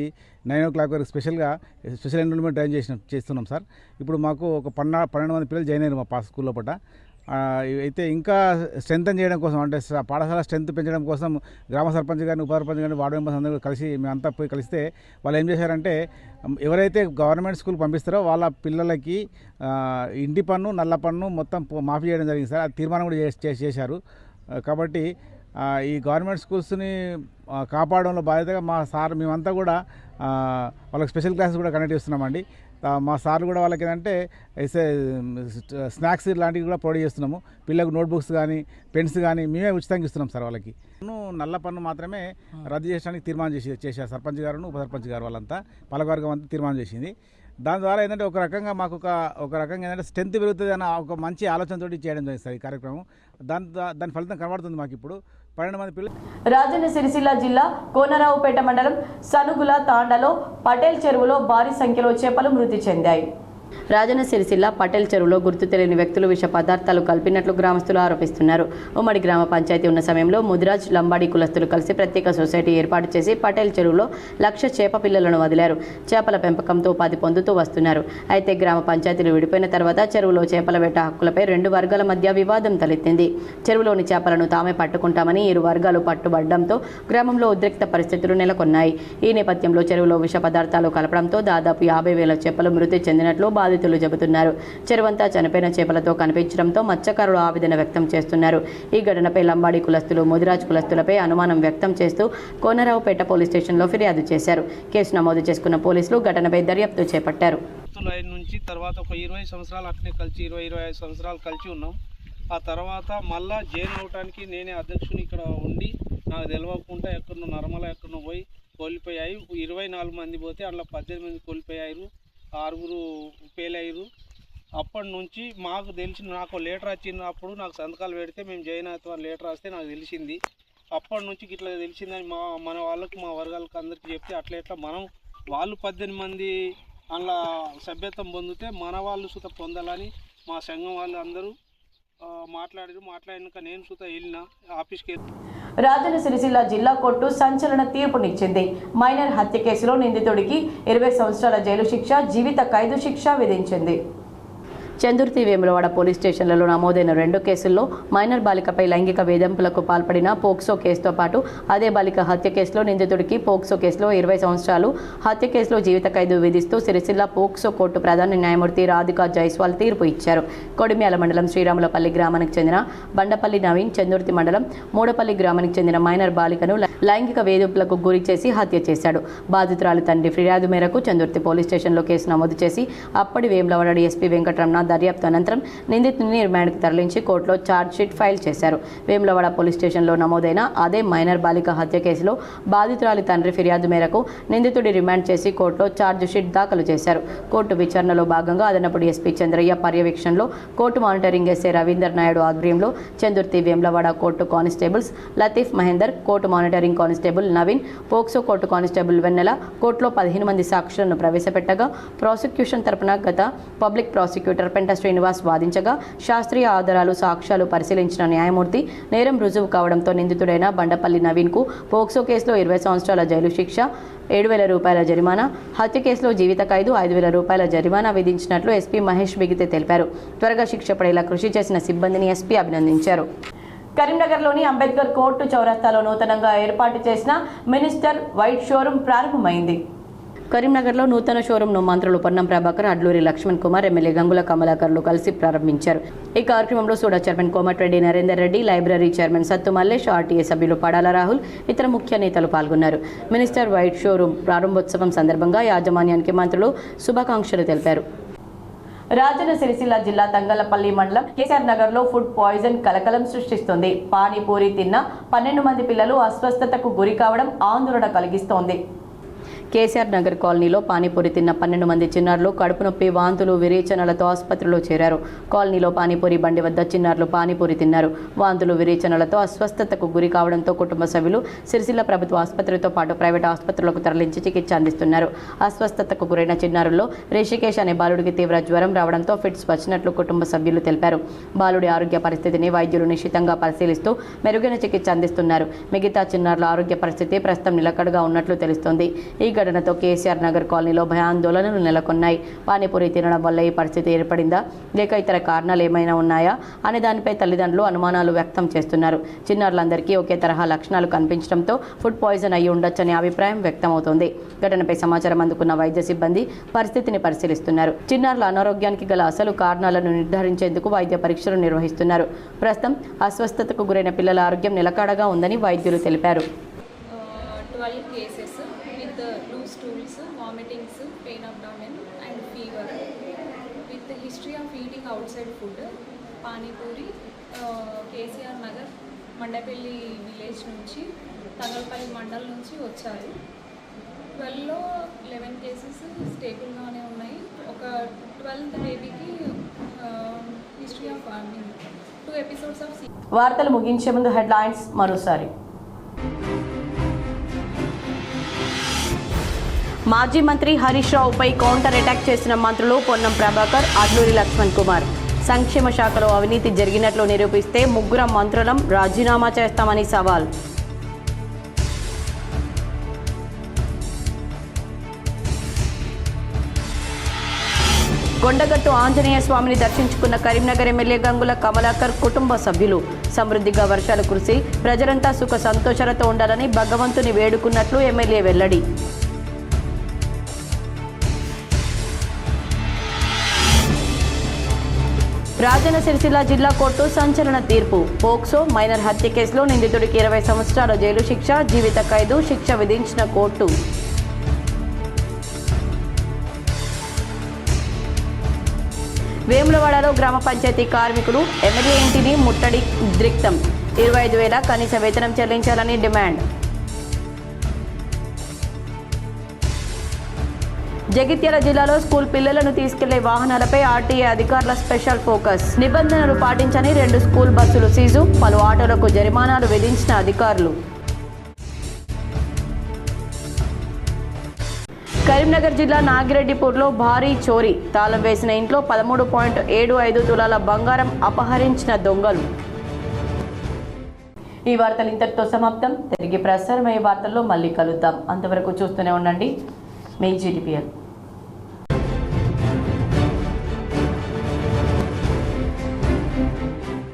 [SPEAKER 11] 9 o'clock వరకు స్పెషల్ ఎన్రోల్మెంట్ జాయిన్ చేస్తున్నాం సార్. ఇప్పుడు మాకు ఒక 12 మంది పిల్లలు జాయిన్ అయ్యారు మా స్కూల్ లోపల. అయితే ఇంకా స్ట్రెంథన్ చేయడం కోసం, అంటే పాఠశాల స్ట్రెంత్ పెంచడం కోసం గ్రామ సర్పంచ్ గారిని, ఉప సర్పంచ్ గారిని, వార్డు మెంబర్స్ అందరూ కలిసి మేమంతా పోయి కలిస్తే వాళ్ళు ఏం చేశారంటే, ఎవరైతే గవర్నమెంట్ స్కూల్ పంపిస్తారో వాళ్ళ పిల్లలకి ఇంటి పన్ను, నల్ల పన్ను మొత్తం మాఫీ చేయడం జరిగింది సార్. అది తీర్మానం కూడా చేశారు. కాబట్టి ఈ గవర్నమెంట్ స్కూల్స్ని కాపాడడంలో బాధ్యతగా మా సార్ మేమంతా కూడా వాళ్ళకి స్పెషల్ క్లాసెస్ కూడా కండక్ట్ చేస్తున్నామండి. మా సార్లు కూడా వాళ్ళకి ఏంటంటే స్నాక్స్ లాంటివి కూడా ప్రొవైడ్ చేస్తున్నాము. పిల్లలకు నోట్బుక్స్ కానీ, పెన్స్ కానీ మేమే ఉచితంగా ఇస్తున్నాం సార్. వాళ్ళకి నల్ల పన్ను మాత్రమే రద్దు చేయడానికి తీర్మానం చేశారు సర్పంచ్ గారు, ఉప సర్పంచ్ గారు, వాళ్ళంతా పాలకవర్గం అంతా తీర్మానం చేసింది. దాని ద్వారా ఏంటంటే ఒక రకంగా మాకు ఒక రకంగా ఏంటంటే స్ట్రెంత్ పెరుగుతుంది అన్న ఒక మంచి ఆలోచనతో చేయడం జరిగింది ఈ కార్యక్రమం. దాని ఫలితం కనబడుతుంది మాకు ఇప్పుడు 12 మంది పిల్లలు.
[SPEAKER 1] రాజన్న సిరిసిల్ల జిల్లా కోనరావుపేట మండలం సనుగుల తాండలో పటేల్ చెరువులో భారీ సంఖ్యలో చేపలు మృతి చెందాయి. రాజన్న సిరిసిల్ల పటేల్ చెరువులో గుర్తు తెలియని వ్యక్తులు విష పదార్థాలు కలిపినట్లు గ్రామస్తులు ఆరోపిస్తున్నారు. ఉమ్మడి గ్రామ పంచాయతీ ఉన్న సమయంలో ముదిరాజ్, లంబాడి కులస్తులు కలిసి ప్రత్యేక సొసైటీ ఏర్పాటు చేసి పటేల్ చెరువులో 1,00,000 చేప పిల్లలను వదిలారు. చేపల పెంపకంతో ఉపాధి పొందుతూ వస్తున్నారు. అయితే గ్రామ పంచాయతీలు విడిపోయిన తర్వాత చెరువులో చేపల వేట హక్కులపై 2 వర్గాల మధ్య వివాదం తలెత్తింది. చెరువులోని చేపలను తామే పట్టుకుంటామని ఇరు వర్గాలు పట్టుబడడంతో గ్రామంలో ఉద్రిక్త పరిస్థితులు నెలకొన్నాయి. ఈ నేపథ్యంలో చెరువులో విష పదార్థాలు కలపడంతో దాదాపు 50,000 చేపలు మృతి చెందినట్లు బాధితులు చెబుతున్నారు. చెరువంతా చనిపోయిన చేపలతో కనిపించడంతో మత్స్యకారులు ఆవేదన వ్యక్తం చేస్తున్నారు. ఈ ఘటనపై లంబాడి కులస్తులు, ముదిరాజ్ కులస్తులపై అనుమానం వ్యక్తం చేస్తూ కోనరావుపేట పోలీస్ స్టేషన్లో ఫిర్యాదు చేశారు. కేసు నమోదు చేసుకున్న పోలీసులు ఘటనపై దర్యాప్తు చేపట్టారు.
[SPEAKER 12] నుంచి తర్వాత ఒక 20 సంవత్సరాలు అట్నే కలిసి 20-25 సంవత్సరాలు కలిసి ఉన్నాం. ఆ తర్వాత మళ్ళా జైన్ అవటానికి నేనే అధ్యక్షుని ఇక్కడ ఉండి నాకు తెలియకుండా ఎక్కడో నర్మల ఎక్కడో పోయి కోల్పోయాయి. 24 మంది పోతే అందులో 18 మంది కోల్పోయారు, 6 ఫెయిల్. అప్పటి నుంచి మాకు తెలిసిన, నాకు లెటర్ వచ్చినప్పుడు నాకు సంతకాలు పెడితే మేము జైన్ అవుతామని లెటర్ వస్తే నాకు తెలిసింది. అప్పటి నుంచి ఇట్లా తెలిసిందని మన వాళ్ళకు, మా వర్గాలకు అందరికీ చెప్తే అట్లా మనం వాళ్ళు 18 మంది అందులో సభ్యత్వం పొందితే మన వాళ్ళు సుత పొందాలని మా సంఘం వాళ్ళు అందరూ మాట్లాడినాక నేను సుత వెళ్ళిన ఆఫీస్కి.
[SPEAKER 1] రాజన్న సిరిసిల్ల జిల్లా కోర్టు సంచలన తీర్పునిచ్చింది. మైనర్ హత్య కేసులో నిందితుడికి 20 సంవత్సరాల జైలు శిక్ష, జీవిత ఖైదు శిక్ష విధించింది. చందుర్తి, వేములవాడ పోలీస్ స్టేషన్లలో నమోదైన 2 కేసుల్లో మైనర్ బాలికపై లైంగిక వేధింపులకు పాల్పడిన పోక్సో కేసుతో పాటు అదే బాలిక హత్య కేసులో నిందితుడికి పోక్సో కేసులో 20 సంవత్సరాలు, హత్య కేసులో జీవిత ఖైదు విధిస్తూ సిరిసిల్ల పోక్సో కోర్టు ప్రధాన న్యాయమూర్తి రాధికా జైస్వాల్ తీర్పు ఇచ్చారు. కొడిమ్యాల మండలం శ్రీరాములపల్లి గ్రామానికి చెందిన బండపల్లి నవీన్, చందుర్తి మండలం మూడపల్లి గ్రామానికి చెందిన మైనర్ బాలికను లైంగిక వేధింపులకు గురి చేసి హత్య చేశాడు. బాధితురాలి తండ్రి ఫిర్యాదు మేరకు చందుర్తి పోలీస్ స్టేషన్లో కేసు నమోదు చేసి అప్పటి వేములవాడ డీఎస్పీ వెంకటరమణ దర్యాప్తు అనంతరం నిందితుడిని రిమాండ్కి తరలించి కోర్టులో ఛార్జ్షీట్ ఫైల్ చేశారు. వేములవాడ పోలీస్ స్టేషన్లో నమోదైన అదే మైనర్ బాలిక హత్య కేసులో బాధితురాలి తండ్రి ఫిర్యాదు మేరకు నిందితుడి రిమాండ్ చేసి కోర్టులో ఛార్జ్షీట్ దాఖలు చేశారు. కోర్టు విచారణలో భాగంగా అదనపు డీఎస్పీ చంద్రయ్య పర్యవేక్షణలో court monitoring SI Ravinder Naidu ఆధ్వర్యంలో Chandurthi, Vemulawada court constables Latif Mahender, court monitoring constable Naveen, POCSO court constable Vennela కోర్టులో 15 మంది సాక్షులను ప్రవేశపెట్టగా ప్రాసిక్యూషన్ తరపున గత పబ్లిక్ ప్రాసిక్యూటర్ పెంట శ్రీనివాస్ వాదించగా శాస్త్రీయ ఆధారాలు, సాక్ష్యాలు పరిశీలించిన న్యాయమూర్తి నేరం రుజువు కావడంతో నిందితుడైన బండపల్లి నవీన్కు పోక్సో కేసులో 20 సంవత్సరాల జైలు శిక్ష, 7,000 రూపాయల జరిమానా, హత్య కేసులో జీవిత ఖైదు, 5,000 రూపాయల జరిమానా విధించినట్లు ఎస్పీ మహేష్ బిగితే తెలిపారు. త్వరగా శిక్ష పడేలా కృషి చేసిన సిబ్బందిని ఎస్పీ అభినందించారు. కరీంనగర్లోని అంబేద్కర్ కోర్టు చౌరస్తాలో నూతనంగా ఏర్పాటు చేసిన మినిస్టర్ వైట్ షోరూం ప్రారంభమైంది. కరీంనగర్లో నూతన షోరూంను మంత్రులు పొన్నం ప్రభాకర్, అడ్లూరి లక్ష్మణ్ కుమార్, ఎమ్మెల్యే గంగుల కమలాకర్లు కలిసి ప్రారంభించారు. ఈ కార్యక్రమంలో SUDA chairman Komatireddy Narender Reddy, library chairman Sattu Mallesh, RTA సభ్యులు పడాల రాహుల్, ఇతర ముఖ్య నేతలు పాల్గొన్నారు. మినిస్టర్ వైట్ షోరూం ప్రారంభోత్సవం సందర్భంగా యాజమాన్యానికి మంత్రులు శుభాకాంక్షలు తెలిపారు. రాజన్న సిరిసిల్ల జిల్లా తంగళ్లపల్లి మండలం కేసీఆర్ నగర్ లో ఫుడ్ పాయిజన్ కలకలం సృష్టిస్తుంది. పానీపూరి తిన్న 12 మంది పిల్లలు అస్వస్థతకు గురి కావడం ఆందోళన కలిగిస్తోంది. కేసీఆర్ నగర్ కాలనీలో పానీపూరి తిన్న 12 మంది చిన్నారులు కడుపు నొప్పి, వాంతులు, విరేచనలతో ఆసుపత్రిలో చేరారు. కాలనీలో పానీపూరి బండి వద్ద చిన్నారులు పానీపూరి తిన్నారు. వాంతులు, విరేచనలతో అస్వస్థతకు గురి కావడంతో కుటుంబ సభ్యులు సిరిసిల్ల ప్రభుత్వ ఆసుపత్రితో పాటు ప్రైవేట్ ఆసుపత్రులకు తరలించి చికిత్స అందిస్తున్నారు. అస్వస్థతకు గురైన చిన్నారుల్లో రిషికేష్ అనే బాలుడికి తీవ్ర జ్వరం రావడంతో ఫిట్స్ వచ్చినట్లు కుటుంబ సభ్యులు తెలిపారు. బాలుడి ఆరోగ్య పరిస్థితిని వైద్యులు నిశితంగా పరిశీలిస్తూ మెరుగైన చికిత్స అందిస్తున్నారు. మిగతా చిన్నారుల ఆరోగ్య పరిస్థితి ప్రస్తుతం నిలకడగా ఉన్నట్లు తెలుస్తోంది. ఈ ఘటనతో కేసీఆర్ నగర్ కాలనీలో భయాందోళనలు నెలకొన్నాయి. పానీపూరి తినడం వల్ల ఈ పరిస్థితి ఏర్పడిందా లేక ఇతర కారణాలు ఏమైనా ఉన్నాయా అనే దానిపై తల్లిదండ్రులు అనుమానాలు వ్యక్తం చేస్తున్నారు. చిన్నారులందరికీ ఒకే తరహా లక్షణాలు కనిపించడంతో ఫుడ్ పాయిజన్ అయి ఉండొచ్చనే అభిప్రాయం వ్యక్తమవుతోంది. ఘటనపై సమాచారం అందుకున్న వైద్య సిబ్బంది పరిస్థితిని పరిశీలిస్తున్నారు. చిన్నారుల అనారోగ్యానికి గల అసలు కారణాలను నిర్ధారించేందుకు వైద్య పరీక్షలు నిర్వహిస్తున్నారు. ప్రస్తుతం అస్వస్థతకు గురైన పిల్లల ఆరోగ్యం నిలకడగా ఉందని వైద్యులు తెలిపారు.
[SPEAKER 13] 12 cases with loose stools, vomitings, pain abdomen and fever with the history of eating outside food. Panipuri, KCR Nagar, Mandapelli village నుంచి తంగళ్లపల్లి మండల్ నుంచి వచ్చారు. 12లో 11 కేసెస్ స్టేబుల్గానే ఉన్నాయి. ఒక 12th బేబీకి హిస్టరీ ఆఫ్ 2 episodes ఆఫ్.
[SPEAKER 1] వార్తలు ముగించే ముందు హెడ్లైన్స్ మరోసారి. మాజీ మంత్రి హరీష్ రావుపై కౌంటర్ అటాక్ చేసిన మంత్రులు పొన్నం ప్రభాకర్, అడ్లూరి లక్ష్మణ్ కుమార్. సంక్షేమ శాఖలో అవినీతి జరిగినట్లు నిరూపిస్తే 3 మంత్రులం రాజీనామా చేస్తామని సవాల్. కొండగట్టు ఆంజనేయ స్వామిని దర్శించుకున్న కరీంనగర్ ఎమ్మెల్యే గంగుల కమలాకర్ కుటుంబ సభ్యులు. సమృద్ధిగా వర్షాలు కురిసి ప్రజలంతా సుఖ సంతోషాలతో ఉండాలని భగవంతుని వేడుకున్నట్లు ఎమ్మెల్యే వెల్లడి. రాజన్న సిరిసిల్ల జిల్లా కోర్టు సంచలన తీర్పు. పోక్సో మైనర్ హత్య కేసులో నిందితుడికి 20 సంవత్సరాల జైలు శిక్ష, జీవిత ఖైదు శిక్ష విధించిన కోర్టు. వేములవాడలో గ్రామ పంచాయతీ కార్మికులు ఎమ్మెల్యే ఇంటిని ముట్టడి ఉద్రిక్తం. 25,000 కనీస వేతనం చెల్లించాలని డిమాండ్. జగిత్యాల జిల్లాలో స్కూల్ పిల్లలను తీసుకెళ్లే వాహనాలపై ఆర్టీఏ అధికారుల స్పెషల్ ఫోకస్. నిబంధనలు పాటించని 2 స్కూల్ బస్సులు సీజు, పలు ఆటోలకు జరిమానాలు విధించిన అధికారులు. కరీంనగర్ జిల్లా నాగిరెడ్డిపూర్లో భారీ చోరీ. తాళం వేసిన ఇంట్లో 13.75 తులాల బంగారం అపహరించిన దొంగలు. ఈ వార్తలు ఇంతటితో సమాప్తం. తిరిగి ప్రసారమయ్యే వార్తల్లో మళ్ళీ కలుద్దాం. అంతవరకు చూస్తూనే ఉండండి మీ GTPL.